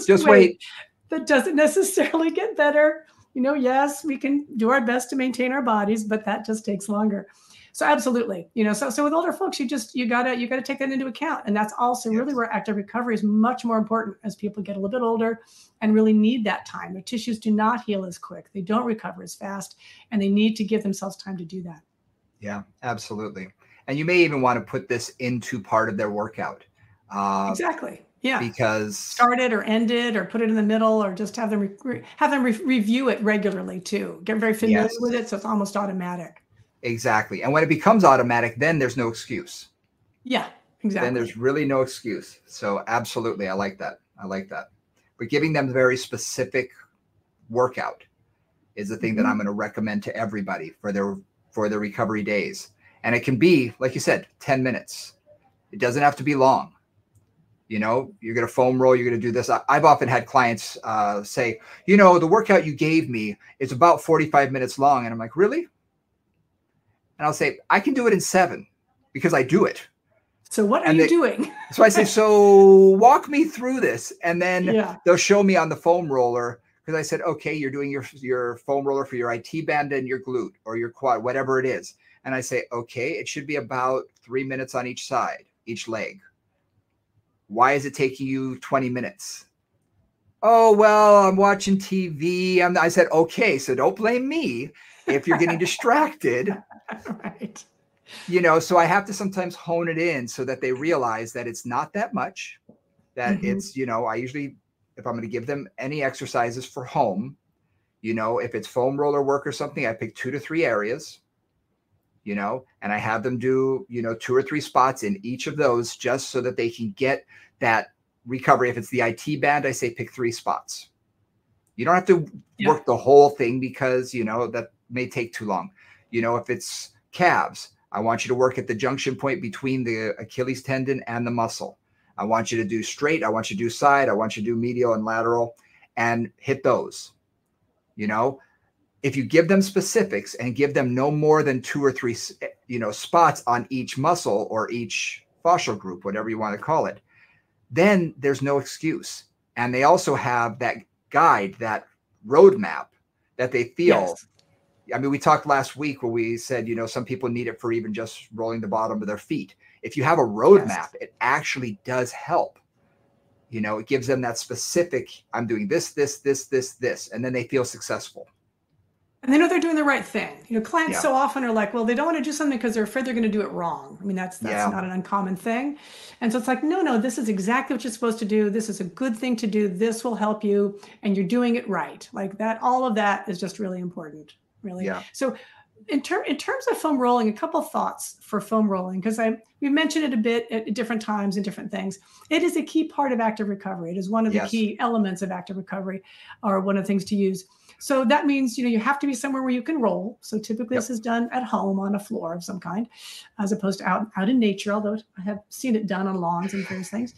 Speaker 2: just wait. That doesn't necessarily get better. Yes, we can do our best to maintain our bodies, but that just takes longer. So absolutely, so with older folks, you gotta take that into account. And that's also really where active recovery is much more important as people get a little bit older and really need that time. Their tissues do not heal as quick. They don't recover as fast, and they need to give themselves time to do that.
Speaker 1: Yeah, absolutely. And you may even want to put this into part of their workout.
Speaker 2: Exactly. Yeah.
Speaker 1: Because
Speaker 2: start it or end it or put it in the middle, or just have them review it regularly too. Get very familiar with it, so it's almost automatic.
Speaker 1: Exactly. And when it becomes automatic, then there's no excuse.
Speaker 2: Yeah, exactly.
Speaker 1: Then there's really no excuse. So absolutely. I like that. But giving them very specific workout is the thing that I'm going to recommend to everybody for their recovery days. And it can be, like you said, 10 minutes. It doesn't have to be long. You're going to foam roll. You're going to do this. I've often had clients say, the workout you gave me is about 45 minutes long. And I'm like, really? And I'll say, I can do it in 7 because I do it.
Speaker 2: So what are you doing?
Speaker 1: So I say, so walk me through this. And then they'll show me on the foam roller, because I said, okay, you're doing your foam roller for your IT band and your glute or your quad, whatever it is. And I say, okay, it should be about 3 minutes on each side, each leg. Why is it taking you 20 minutes? Oh, well, I'm watching TV. I said, okay, so don't blame me if you're getting distracted.
Speaker 2: Right.
Speaker 1: So I have to sometimes hone it in so that they realize that it's not that much, that it's, I usually, if I'm going to give them any exercises for home, if it's foam roller work or something, I pick 2 to 3 areas, and I have them do, 2 or 3 spots in each of those just so that they can get that recovery. If it's the IT band, I say pick 3 spots. You don't have to work the whole thing because, that may take too long. If it's calves, I want you to work at the junction point between the Achilles tendon and the muscle. I want you to do straight. I want you to do side. I want you to do medial and lateral and hit those. If you give them specifics and give them no more than 2 or 3, spots on each muscle or each fascial group, whatever you want to call it, then there's no excuse. And they also have that guide, that roadmap that they feel.
Speaker 2: Yes.
Speaker 1: I mean, we talked last week where we said, some people need it for even just rolling the bottom of their feet. If you have a roadmap, it actually does help. It gives them that specific, I'm doing this, and then they feel successful.
Speaker 2: And they know they're doing the right thing. Clients so often are like, well, they don't want to do something because they're afraid they're going to do it wrong. I mean, that's not an uncommon thing. And so it's like, no, this is exactly what you're supposed to do. This is a good thing to do. This will help you. And you're doing it right. Like that, all of that is just really important. Really. Yeah. So in terms of foam rolling, a couple of thoughts for foam rolling, because we mentioned it a bit at different times and different things. It is a key part of active recovery. It is one of the key elements of active recovery, or one of the things to use. So that means, you have to be somewhere where you can roll. So typically this is done at home on a floor of some kind, as opposed to out in nature, although I have seen it done on lawns and various things.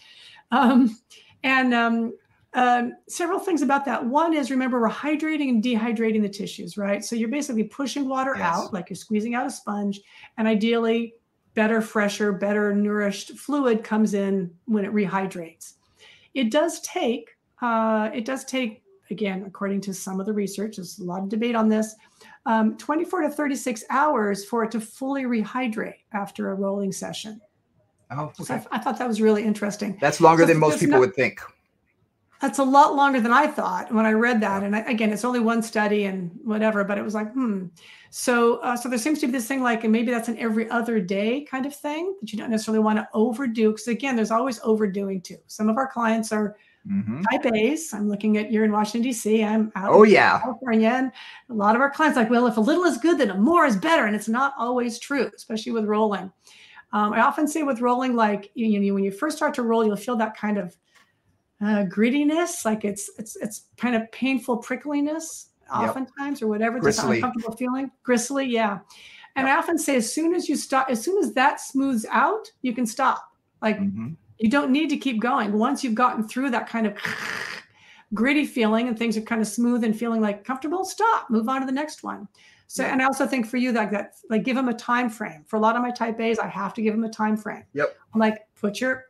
Speaker 2: Several things about that. One is, remember, we're hydrating and dehydrating the tissues, right? So you're basically pushing water out, like you're squeezing out a sponge, and ideally better, fresher, better nourished fluid comes in when it rehydrates. It does take again, according to some of the research, there's a lot of debate on this, 24 to 36 hours for it to fully rehydrate after a rolling session.
Speaker 1: Oh, okay.
Speaker 2: So I thought that was really interesting.
Speaker 1: That's longer than most people would think.
Speaker 2: That's a lot longer than I thought when I read that. And again, it's only one study and whatever, but it was like, So there seems to be this thing like, and maybe that's an every other day kind of thing that you don't necessarily want to overdo. Because again, there's always overdoing too. Some of our clients are type A's. I'm looking at, you're in Washington, D.C. I'm out in California. And a lot of our clients are like, well, if a little is good, then more is better. And it's not always true, especially with rolling. I often say with rolling, like, when you first start to roll, you'll feel that kind of grittiness, like it's kind of painful prickliness oftentimes, or whatever, just an uncomfortable feeling, gristly. Yeah. And I often say, as soon as that smooths out, you can stop. Like you don't need to keep going. Once you've gotten through that kind of gritty feeling and things are kind of smooth and feeling like comfortable, stop, move on to the next one. So, and I also think for you, like give them a time frame. For a lot of my type A's, I have to give them a time frame. I'm like, put your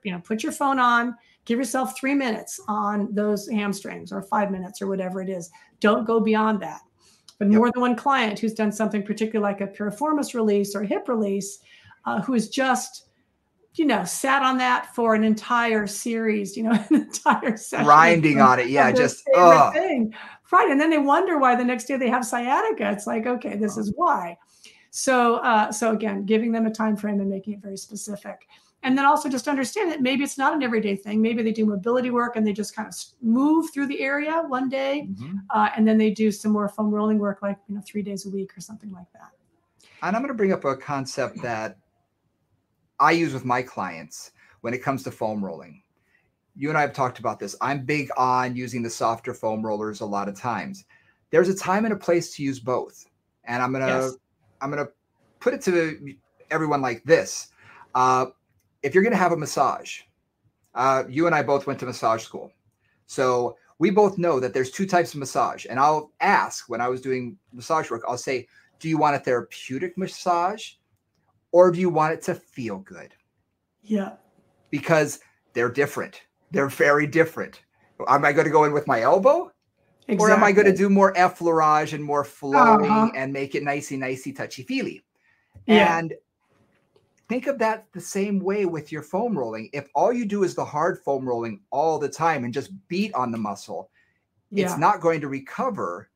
Speaker 2: phone on, give yourself 3 minutes on those hamstrings, or 5 minutes, or whatever it is. Don't go beyond that. But more than one client who's done something particular like a piriformis release or hip release, who has just, sat on that for an entire series, an entire session.
Speaker 1: Grinding on it. Yeah. Just,
Speaker 2: thing. Right. And then they wonder why the next day they have sciatica. It's like, okay, this is why. So again, giving them a time frame and making it very specific. And then also just understand that maybe it's not an everyday thing. Maybe they do mobility work and they just kind of move through the area one day. And then they do some more foam rolling work, like, 3 days a week or something like that.
Speaker 1: And I'm going to bring up a concept that I use with my clients when it comes to foam rolling. You and I have talked about this. I'm big on using the softer foam rollers a lot of times. There's a time and a place to use both. And I'm going to put it to everyone like this. If you're going to have a massage, you and I both went to massage school. So we both know that there's 2 types of massage. And I'll ask, when I was doing massage work, I'll say, do you want a therapeutic massage or do you want it to feel good? Yeah. Because they're different. They're very different. Am I going to go in with my elbow? Exactly. Or am I going to do more effleurage and more flowing and make it nicey, touchy-feely? Yeah. And think of that the same way with your foam rolling. If all you do is the hard foam rolling all the time and just beat on the muscle, it's not going to recover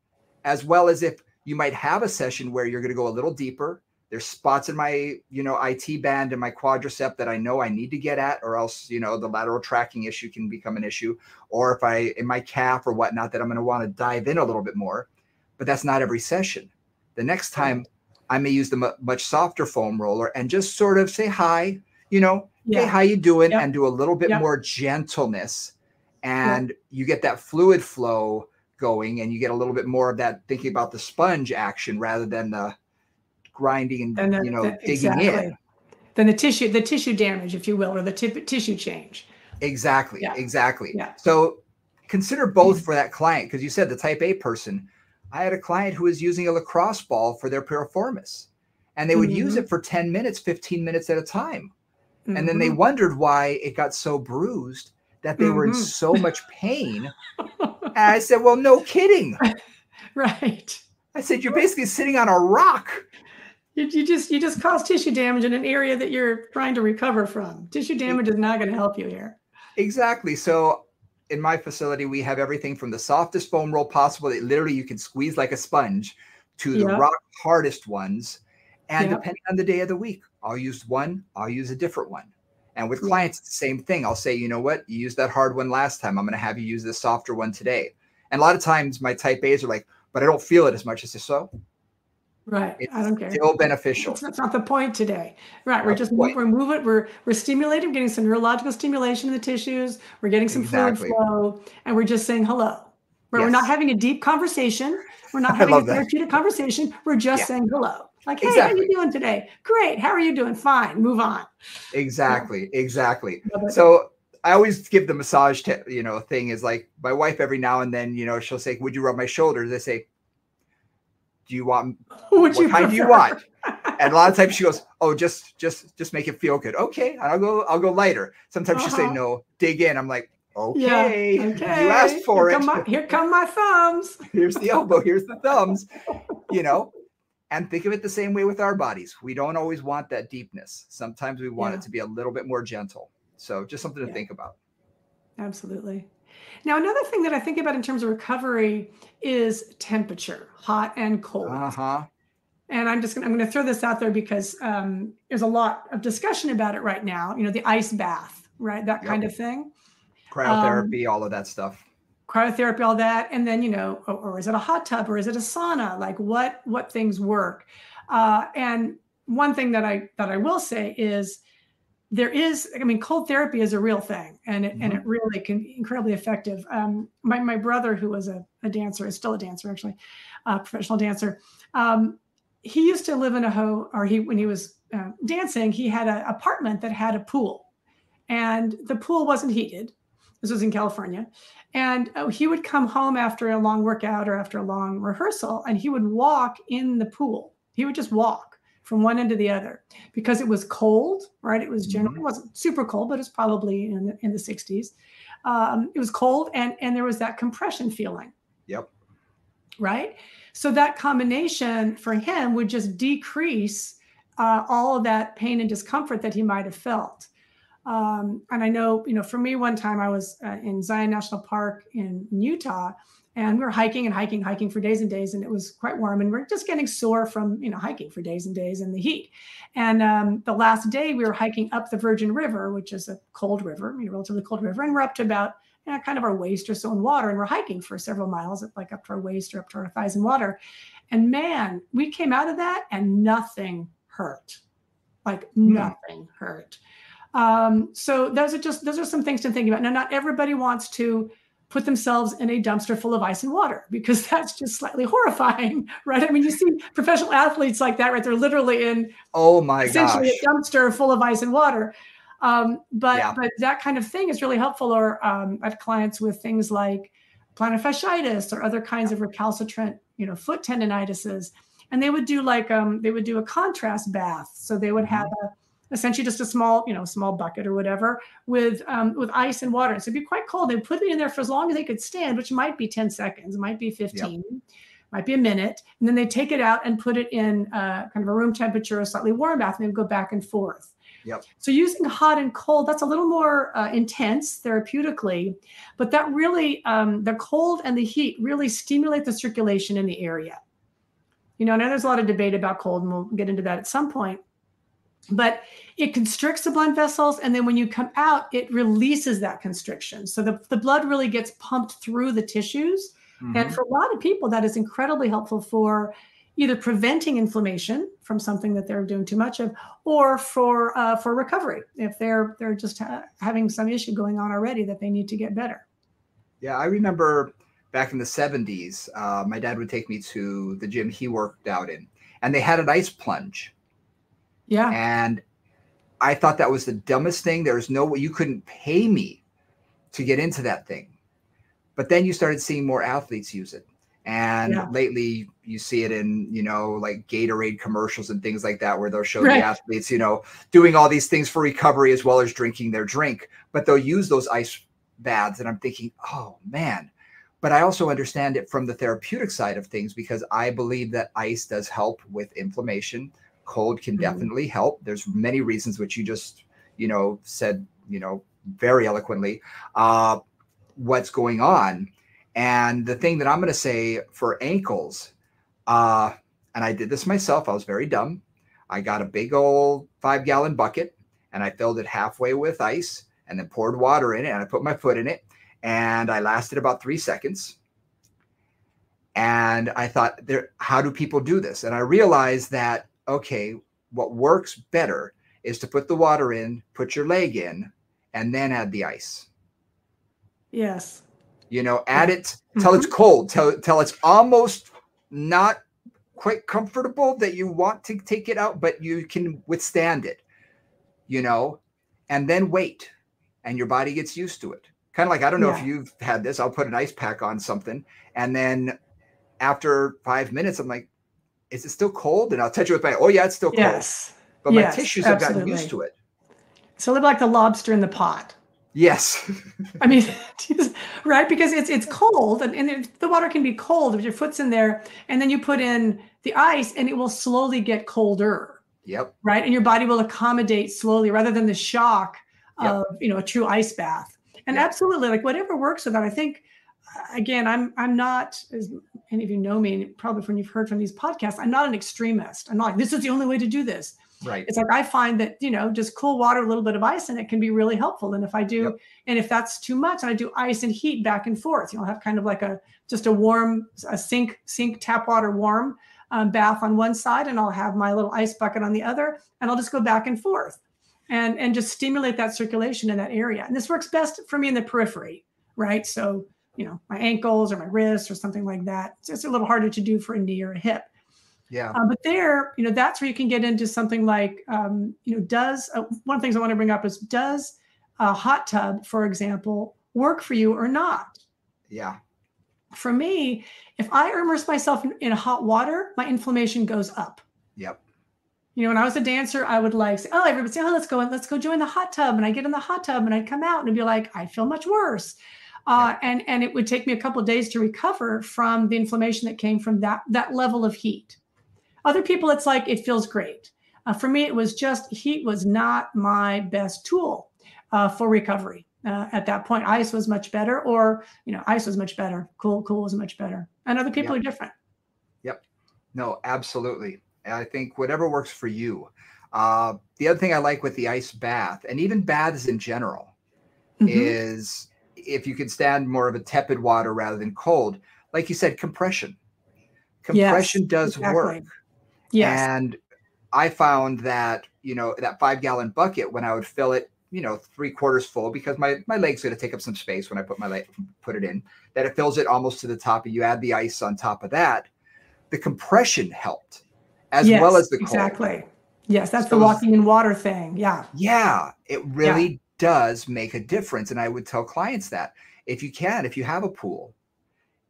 Speaker 1: as well as if you might have a session where you're going to go a little deeper. There's spots in my, IT band and my quadricep that I know I need to get at, or else, the lateral tracking issue can become an issue. Or if in my calf or whatnot, that I'm going to want to dive in a little bit more. But that's not every session. The next time I may use the much softer foam roller and just sort of say hi, hey, how you doing? And do a little bit more gentleness. And you get that fluid flow going and you get a little bit more of that thinking about the sponge action rather than the grinding and digging in.
Speaker 2: Then the tissue damage, if you will, or the tissue change.
Speaker 1: Exactly. Yeah. So consider both for that client, because you said the type A person. I had a client who was using a lacrosse ball for their piriformis, and they would use it for 10 minutes, 15 minutes at a time. And then they wondered why it got so bruised that they were in so much pain. And I said, well, no kidding.
Speaker 2: Right.
Speaker 1: I said, you're basically sitting on a rock.
Speaker 2: You just cause tissue damage in an area that you're trying to recover from. Tissue damage is not going to help you here.
Speaker 1: Exactly. So in my facility, we have everything from the softest foam roll possible that literally you can squeeze like a sponge to the rock hardest ones. And depending on the day of the week, I'll use one, I'll use a different one. And with clients, it's the same thing. I'll say, you know what, you used that hard one last time. I'm going to have you use this softer one today. And a lot of times my type A's are like, but I don't feel it as much as so.
Speaker 2: Right. I don't care.
Speaker 1: Still beneficial.
Speaker 2: That's not the point today. Right. We're just we're moving. We're stimulating. We're getting some neurological stimulation in the tissues. We're getting some fluid flow, and we're just saying hello. We're not having a deep conversation. We're not having a therapeutic conversation. We're just saying hello. Like, hey, how are you doing today? Great. How are you doing? Fine. Move on.
Speaker 1: Exactly. So I always give the massage thing is like my wife every now and then, she'll say, would you rub my shoulders? I say, do you want, what kind do you want? And a lot of times she goes, oh, just make it feel good. Okay. And I'll go lighter. Sometimes she'll say, no, dig in. I'm like, Okay,
Speaker 2: Yeah. Okay.
Speaker 1: you asked for it.
Speaker 2: Here come my thumbs.
Speaker 1: Here's the elbow. Here's the thumbs. And think of it the same way with our bodies. We don't always want that deepness. Sometimes we want it to be a little bit more gentle. So just something to think about.
Speaker 2: Absolutely. Now, another thing that I think about in terms of recovery is temperature, hot and cold. And I'm going to throw this out there because there's a lot of discussion about it right now. The ice bath, right? That kind of thing.
Speaker 1: Cryotherapy, all of that stuff.
Speaker 2: Cryotherapy, all that. And then, or is it a hot tub or is it a sauna? Like what things work? And one thing that I will say is cold therapy is a real thing, and it really can be incredibly effective. My brother, who was a dancer, is still a dancer, actually, a professional dancer. He used to live in when he was dancing, he had an apartment that had a pool, and the pool wasn't heated. This was in California. And he would come home after a long workout or after a long rehearsal, and he would walk in the pool. He would just walk from one end to the other because it was cold, right? It was generally, it wasn't super cold, but it's probably in the 60s. It was cold, and there was that compression feeling.
Speaker 1: Yep.
Speaker 2: Right? So that combination for him would just decrease all of that pain and discomfort that he might have felt. And I know, for me, one time I was in Zion National Park in Utah, and we were hiking for days and days, and it was quite warm, and we're just getting sore from, hiking for days and days in the heat. And the last day we were hiking up the Virgin River, which is a cold river, relatively cold river, and we're up to about kind of our waist or so in water, and we're hiking for several miles, like up to our waist or up to our thighs in water. And man, we came out of that and nothing hurt, like nothing hurt. So those are some things to think about. Now, not everybody wants to put themselves in a dumpster full of ice and water, because that's just slightly horrifying, right? I mean, you see professional athletes like that, right? They're literally in essentially a dumpster full of ice and water. But that kind of thing is really helpful. Or I have clients with things like plantar fasciitis or other kinds of recalcitrant, foot tendinitises, and they would do a contrast bath. So they would have essentially just a small bucket or whatever with ice and water. So it'd be quite cold. They'd put it in there for as long as they could stand, which might be 10 seconds, might be 15, might be a minute. And then they take it out and put it in kind of a room temperature, a slightly warm bath, and they would go back and forth.
Speaker 1: Yep.
Speaker 2: So using hot and cold, that's a little more intense therapeutically, but that really, the cold and the heat really stimulate the circulation in the area. I know there's a lot of debate about cold, and we'll get into that at some point. But it constricts the blood vessels, and then when you come out, it releases that constriction. So the blood really gets pumped through the tissues. And for a lot of people, that is incredibly helpful for either preventing inflammation from something that they're doing too much of, or for recovery, if they're just having some issue going on already that they need to get better.
Speaker 1: Yeah, I remember back in the 70s, my dad would take me to the gym he worked out in, and they had an ice plunge.
Speaker 2: Yeah.
Speaker 1: And I thought that was the dumbest thing. There was no way, you couldn't pay me to get into that thing. But then you started seeing more athletes use it. And lately you see it in, like Gatorade commercials and things like that, where they'll show the athletes, doing all these things for recovery as well as drinking their drink. But they'll use those ice baths. And I'm thinking, oh, man. But I also understand it from the therapeutic side of things, because I believe that ice does help with inflammation. Cold can definitely help. There's many reasons, which you just, said, very eloquently, what's going on. And the thing that I'm going to say for ankles, and I did this myself, I was very dumb. I got a big old 5-gallon bucket, and I filled it halfway with ice, and then poured water in it, and I put my foot in it, and I lasted about 3 seconds. And I thought, how do people do this? And I realized that, okay, what works better is to put the water in, put your leg in, and then add the ice.
Speaker 2: Yes.
Speaker 1: Add it till it's cold, till it's almost not quite comfortable that you want to take it out, but you can withstand it, and then wait, and your body gets used to it. Kind of like, I don't know if you've had this, I'll put an ice pack on something, and then after 5 minutes, I'm like, is it still cold? And I'll touch it with my, oh yeah, it's still cold. But my tissues have gotten used to it.
Speaker 2: So a little like the lobster in the pot.
Speaker 1: Yes.
Speaker 2: I mean, right? Because it's cold, and the water can be cold if your foot's in there, and then you put in the ice, and it will slowly get colder.
Speaker 1: Yep.
Speaker 2: Right, and your body will accommodate slowly rather than the shock
Speaker 1: Yep.
Speaker 2: of a true ice bath. And
Speaker 1: Yep.
Speaker 2: absolutely, like whatever works with that. I think, again, I'm not, as any of you know me, and probably when you've heard from these podcasts, I'm not an extremist. I'm not like, this is the only way to do this.
Speaker 1: Right.
Speaker 2: It's like I find that, just cool water, a little bit of ice, and it can be really helpful. And if I do, and if that's too much, and I do ice and heat back and forth, I'll have kind of like just a warm, sink tap water warm bath on one side, and I'll have my little ice bucket on the other, and I'll just go back and forth and just stimulate that circulation in that area. And this works best for me in the periphery, right? So, my ankles or my wrists or something like that. It's just a little harder to do for a knee or a hip.
Speaker 1: Yeah.
Speaker 2: But there, that's where you can get into something like, one of the things I want to bring up is, does a hot tub, for example, work for you or not?
Speaker 1: Yeah.
Speaker 2: For me, if I immerse myself in hot water, my inflammation goes up.
Speaker 1: Yep.
Speaker 2: When I was a dancer, I would say, everybody say, let's go join the hot tub. And I get in the hot tub and I'd come out and it'd be like, I feel much worse. And it would take me a couple of days to recover from the inflammation that came from that level of heat. Other people, it's like, it feels great. For me, it was just, heat was not my best tool for recovery. At that point, ice was much better, or, ice was much better. Cool was much better. And other people are different.
Speaker 1: Yep. No, absolutely. I think whatever works for you. The other thing I like with the ice bath, and even baths in general, is if you can stand more of a tepid water rather than cold, like you said, compression. Compression does work.
Speaker 2: Yes.
Speaker 1: And I found that, that 5-gallon bucket, when I would fill it, 3/4 full, because my leg's going to take up some space when I put it in, that it fills it almost to the top, and you add the ice on top of that. The compression helped as well as the cold.
Speaker 2: Exactly. Yes, that's the walking in water thing. Yeah.
Speaker 1: Yeah, it really does make a difference. And I would tell clients that if you have a pool,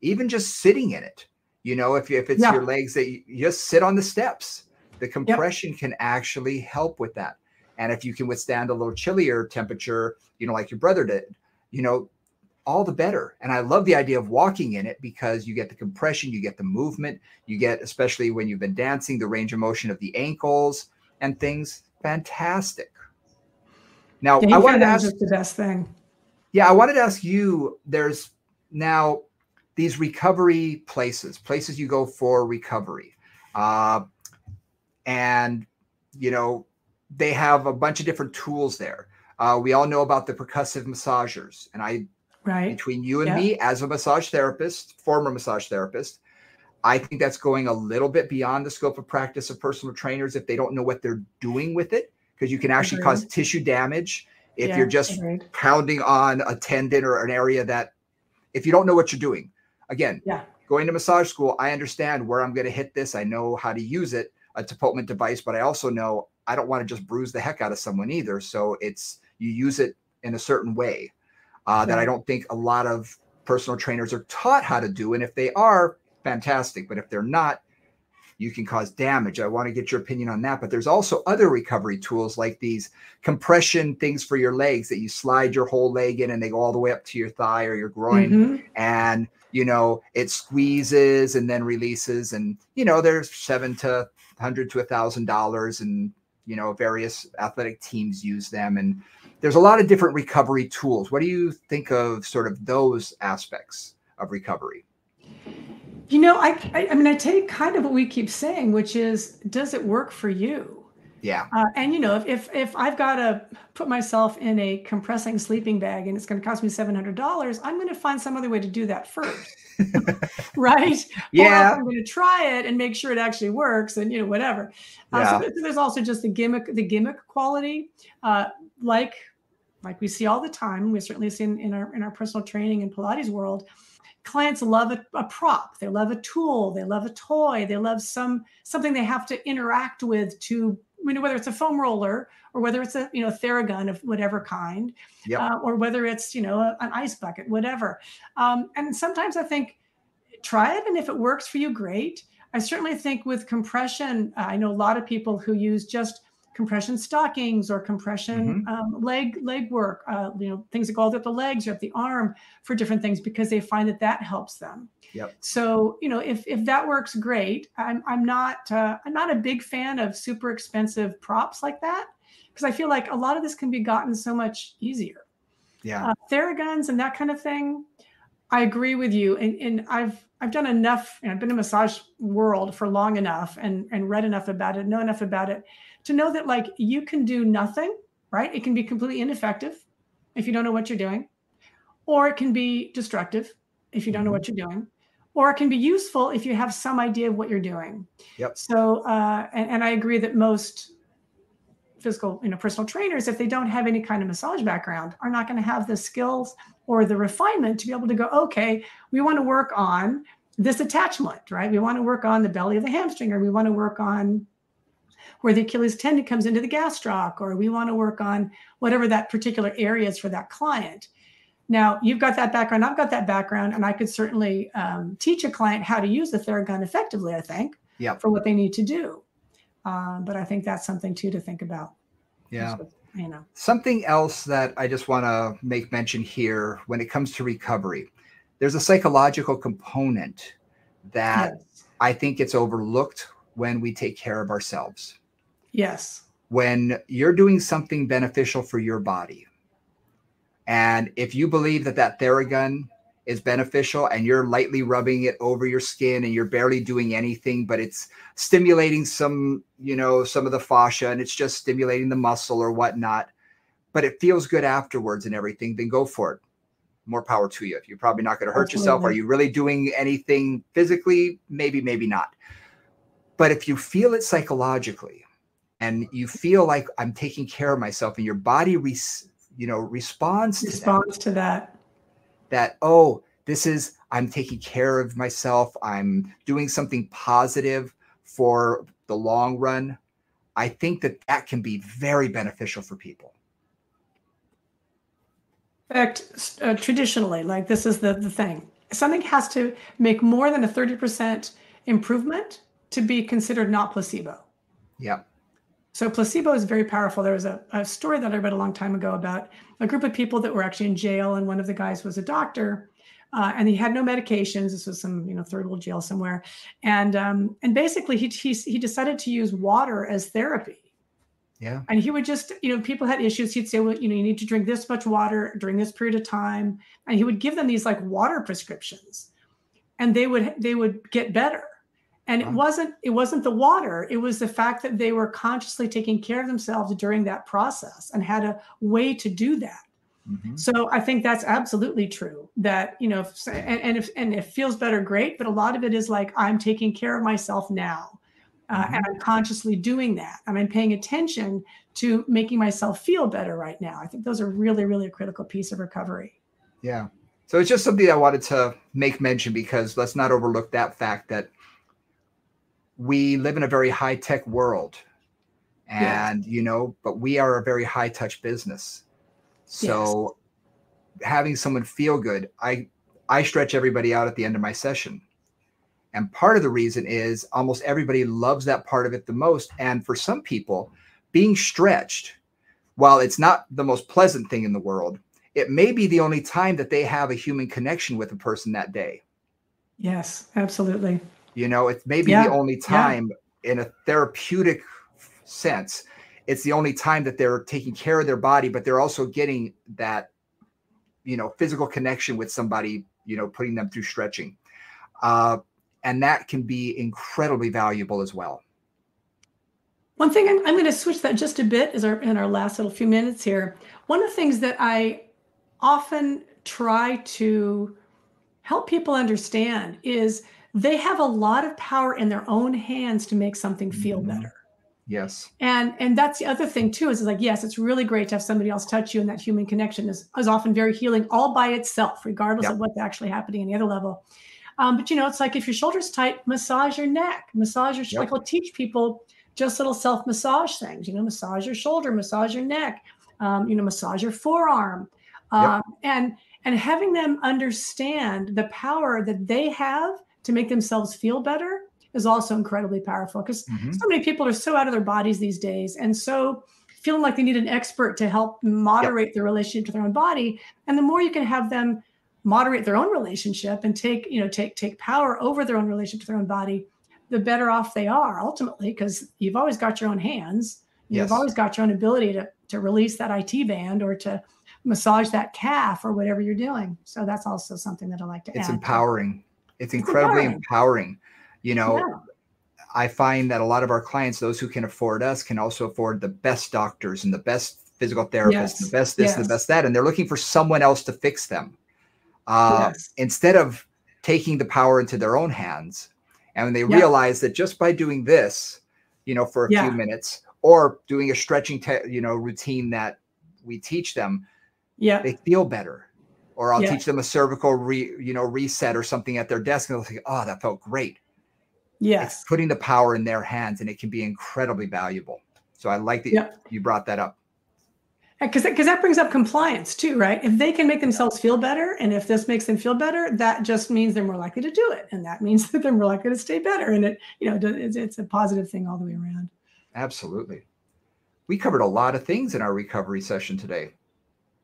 Speaker 1: even just sitting in it, if it's your legs, that you just sit on the steps, the compression can actually help with that. And if you can withstand a little chillier temperature, like your brother did, all the better. And I love the idea of walking in it, because you get the compression, you get the movement, you get, especially when you've been dancing, the range of motion of the ankles and things. Fantastic. Now, I wanted to ask,
Speaker 2: just the best thing.
Speaker 1: Yeah, I wanted to ask you, there's now these recovery places you go for recovery. And, they have a bunch of different tools there. We all know about the percussive massagers. And between you and me, as a massage therapist, former massage therapist, I think that's going a little bit beyond the scope of practice of personal trainers if they don't know what they're doing with it, because you can actually cause tissue damage if you're just pounding on a tendon or an area that, if you don't know what you're doing. Again, going to massage school, I understand where I'm going to hit this. I know how to use it, a Topoltment device, but I also know I don't want to just bruise the heck out of someone either. So you use it in a certain way that I don't think a lot of personal trainers are taught how to do. And if they are, fantastic. But if they're not, you can cause damage. I want to get your opinion on that. But there's also other recovery tools, like these compression things for your legs that you slide your whole leg in and they go all the way up to your thigh or your groin. And, it squeezes and then releases. And, there's $700 to $1,000, and, various athletic teams use them. And there's a lot of different recovery tools. What do you think of sort of those aspects of recovery?
Speaker 2: I mean, I take kind of what we keep saying, which is, does it work for you?
Speaker 1: Yeah.
Speaker 2: And if I've got to put myself in a compressing sleeping bag and it's going to cost me $700, I'm going to find some other way to do that first. Right?
Speaker 1: Yeah.
Speaker 2: Or I'm going to try it and make sure it actually works, and whatever. So there's also just the gimmick quality, like we see all the time. We certainly see in our personal training and Pilates world. Clients love a prop. They love a tool. They love a toy. They love something they have to interact with to, whether it's a foam roller or whether it's a Theragun of whatever kind, or whether it's an ice bucket, whatever. And sometimes I think, try it, and if it works for you, great. I certainly think with compression, I know a lot of people who use just compression stockings or compression leg work, things that go all up the legs or up the arm for different things, because they find that helps them.
Speaker 1: Yep.
Speaker 2: So, if that works, great. I'm not a big fan of super expensive props like that, because I feel like a lot of this can be gotten so much easier.
Speaker 1: Yeah.
Speaker 2: Theraguns and that kind of thing. I agree with you. And I've done enough, I've been in the massage world for long enough and read enough about it, know enough about it to know that, like, you can do nothing, right? It can be completely ineffective if you don't know what you're doing, or it can be destructive if you don't know what you're doing, or it can be useful if you have some idea of what you're doing.
Speaker 1: Yep.
Speaker 2: So, and I agree that most physical, personal trainers, if they don't have any kind of massage background, are not going to have the skills or the refinement to be able to go, okay, we want to work on this attachment, right? We want to work on the belly of the hamstring, or we want to work on where the Achilles tendon comes into the gastroc, or we want to work on whatever that particular area is for that client. Now, you've got that background, I've got that background, and I could certainly teach a client how to use the Theragun effectively, I think, for what they need to do. But I think that's something too to think about.
Speaker 1: Yeah. Something else that I just want to make mention here when it comes to recovery, there's a psychological component that I think gets overlooked when we take care of ourselves.
Speaker 2: Yes.
Speaker 1: When you're doing something beneficial for your body, and if you believe that Theragun is beneficial and you're lightly rubbing it over your skin and you're barely doing anything, but it's stimulating some of the fascia and it's just stimulating the muscle or whatnot, but it feels good afterwards and everything, then go for it. More power to you. You're probably not going to hurt yourself. Are you really doing anything physically? Maybe not. But if you feel it psychologically and you feel like I'm taking care of myself and your body responds to that. That, oh, I'm taking care of myself. I'm doing something positive for the long run. I think that can be very beneficial for people.
Speaker 2: In fact, traditionally, like, this is the thing. Something has to make more than a 30% improvement to be considered not placebo.
Speaker 1: Yeah.
Speaker 2: So placebo is very powerful. There was a story that I read a long time ago about a group of people that were actually in jail, and one of the guys was a doctor, and he had no medications. This was some third world jail somewhere, and basically he decided to use water as therapy.
Speaker 1: Yeah.
Speaker 2: And he would just, people had issues. He'd say, well, you need to drink this much water during this period of time, and he would give them these like water prescriptions, and they would get better. And it wasn't the water. It was the fact that they were consciously taking care of themselves during that process and had a way to do that. So I think that's absolutely true, that, if it feels better, great. But a lot of it is like, I'm taking care of myself now. And I'm consciously doing that. I'm paying attention to making myself feel better right now. I think those are really, really a critical piece of recovery.
Speaker 1: Yeah. So it's just something I wanted to make mention, because let's not overlook that fact that we live in a very high-tech world, and, but we are a very high-touch business. So having someone feel good, I stretch everybody out at the end of my session. And part of the reason is almost everybody loves that part of it the most. And for some people, being stretched, while it's not the most pleasant thing in the world, it may be the only time that they have a human connection with a person that day.
Speaker 2: Yes, absolutely.
Speaker 1: It's maybe the only time in a therapeutic sense, it's the only time that they're taking care of their body, but they're also getting that, physical connection with somebody, putting them through stretching. And that can be incredibly valuable as well.
Speaker 2: One thing, I'm going to switch that just a bit in our last little few minutes here. One of the things that I often try to help people understand is they have a lot of power in their own hands to make something feel better.
Speaker 1: Yes.
Speaker 2: And that's the other thing too, is like, yes, it's really great to have somebody else touch you, and that human connection is often very healing all by itself, regardless of what's actually happening on the other level. But it's like, if your shoulder's tight, massage your neck, massage your, like, I'll teach people just little self-massage things, massage your shoulder, massage your neck, massage your forearm. And having them understand the power that they have to make themselves feel better is also incredibly powerful, because so many people are so out of their bodies these days and so feeling like they need an expert to help moderate their relationship to their own body. And the more you can have them moderate their own relationship and take power over their own relationship to their own body, the better off they are ultimately, because you've always got your own hands. You've always got your own ability to release that IT band or to massage that calf or whatever you're doing. So that's also something that I like to add.
Speaker 1: It's empowering. It's incredibly empowering. You know, I find that a lot of our clients, those who can afford us, can also afford the best doctors and the best physical therapists, the best this, the best that, and they're looking for someone else to fix them. Instead of taking the power into their own hands. And when they realize that just by doing this, you know, for a few minutes, or doing a stretching, routine that we teach them, they feel better. Or I'll teach them a cervical reset or something at their desk, and they'll think, oh, that felt great. It's putting the power in their hands, and it can be incredibly valuable. So I like that you brought that up.
Speaker 2: Because that brings up compliance too, right? If they can make themselves feel better, and if this makes them feel better, that just means they're more likely to do it, and that means that they're more likely to stay better. And it's a positive thing all the way around.
Speaker 1: Absolutely. We covered a lot of things in our recovery session today.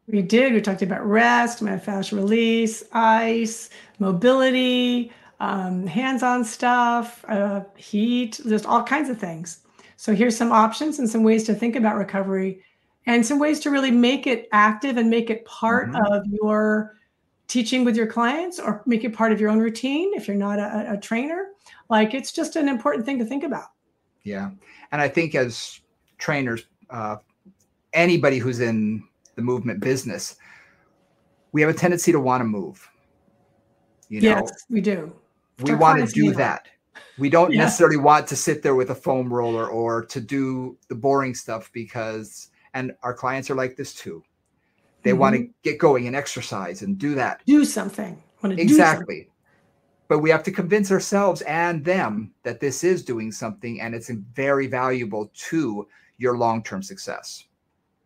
Speaker 2: We did. We talked about rest, myofascial release, ice, mobility, hands-on stuff, heat, just all kinds of things. So here's some options and some ways to think about recovery, and some ways to really make it active and make it part of your teaching with your clients, or make it part of your own routine if you're not a trainer. Like, it's just an important thing to think about.
Speaker 1: Yeah. And I think as trainers, anybody who's in the movement business, we have a tendency to want to move.
Speaker 2: Yes, we do.
Speaker 1: We want to do that. We don't necessarily want to sit there with a foam roller or to do the boring stuff, because, and our clients are like this too. They want to get going and exercise and do that.
Speaker 2: Do something.
Speaker 1: Exactly. But we have to convince ourselves and them that this is doing something, and it's very valuable to your long-term success.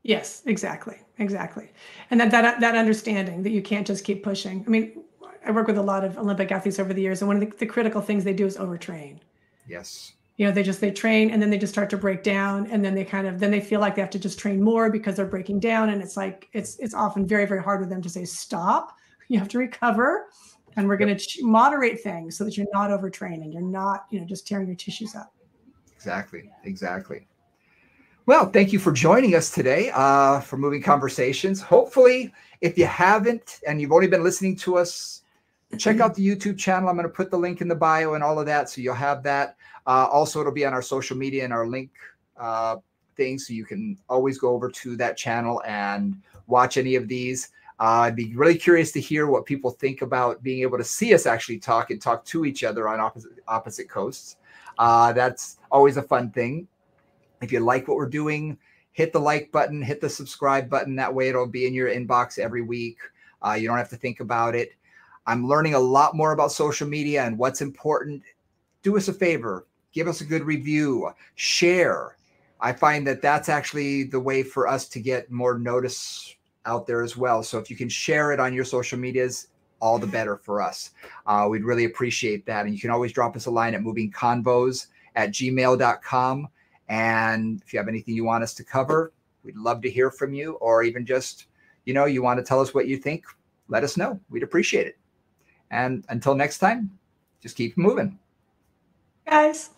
Speaker 2: Yes, exactly. And that understanding that you can't just keep pushing. I mean, I work with a lot of Olympic athletes over the years, and one of the critical things they do is overtrain.
Speaker 1: Yes.
Speaker 2: They train, and then they just start to break down, and then they feel like they have to just train more because they're breaking down. And it's like, it's often very, very hard with them to say, stop, you have to recover. And we're going to moderate things so that you're not overtraining. You're not, just tearing your tissues up.
Speaker 1: Exactly. Well, thank you for joining us today for Moving Conversations. Hopefully, if you haven't and you've only been listening to us, check out the YouTube channel. I'm going to put the link in the bio and all of that, so you'll have that. Also, it'll be on our social media and our link thing, so you can always go over to that channel and watch any of these. I'd be really curious to hear what people think about being able to see us actually talk to each other on opposite coasts. That's always a fun thing. If you like what we're doing, hit the like button, hit the subscribe button. That way it'll be in your inbox every week. You don't have to think about it. I'm learning a lot more about social media and what's important. Do us a favor. Give us a good review. Share. I find that that's actually the way for us to get more notice out there as well. So if you can share it on your social medias, all the better for us. We'd really appreciate that. And you can always drop us a line at movingconvos@gmail.com. And if you have anything you want us to cover, we'd love to hear from you, or even just, you want to tell us what you think, let us know. We'd appreciate it. And until next time, just keep moving.
Speaker 2: Guys.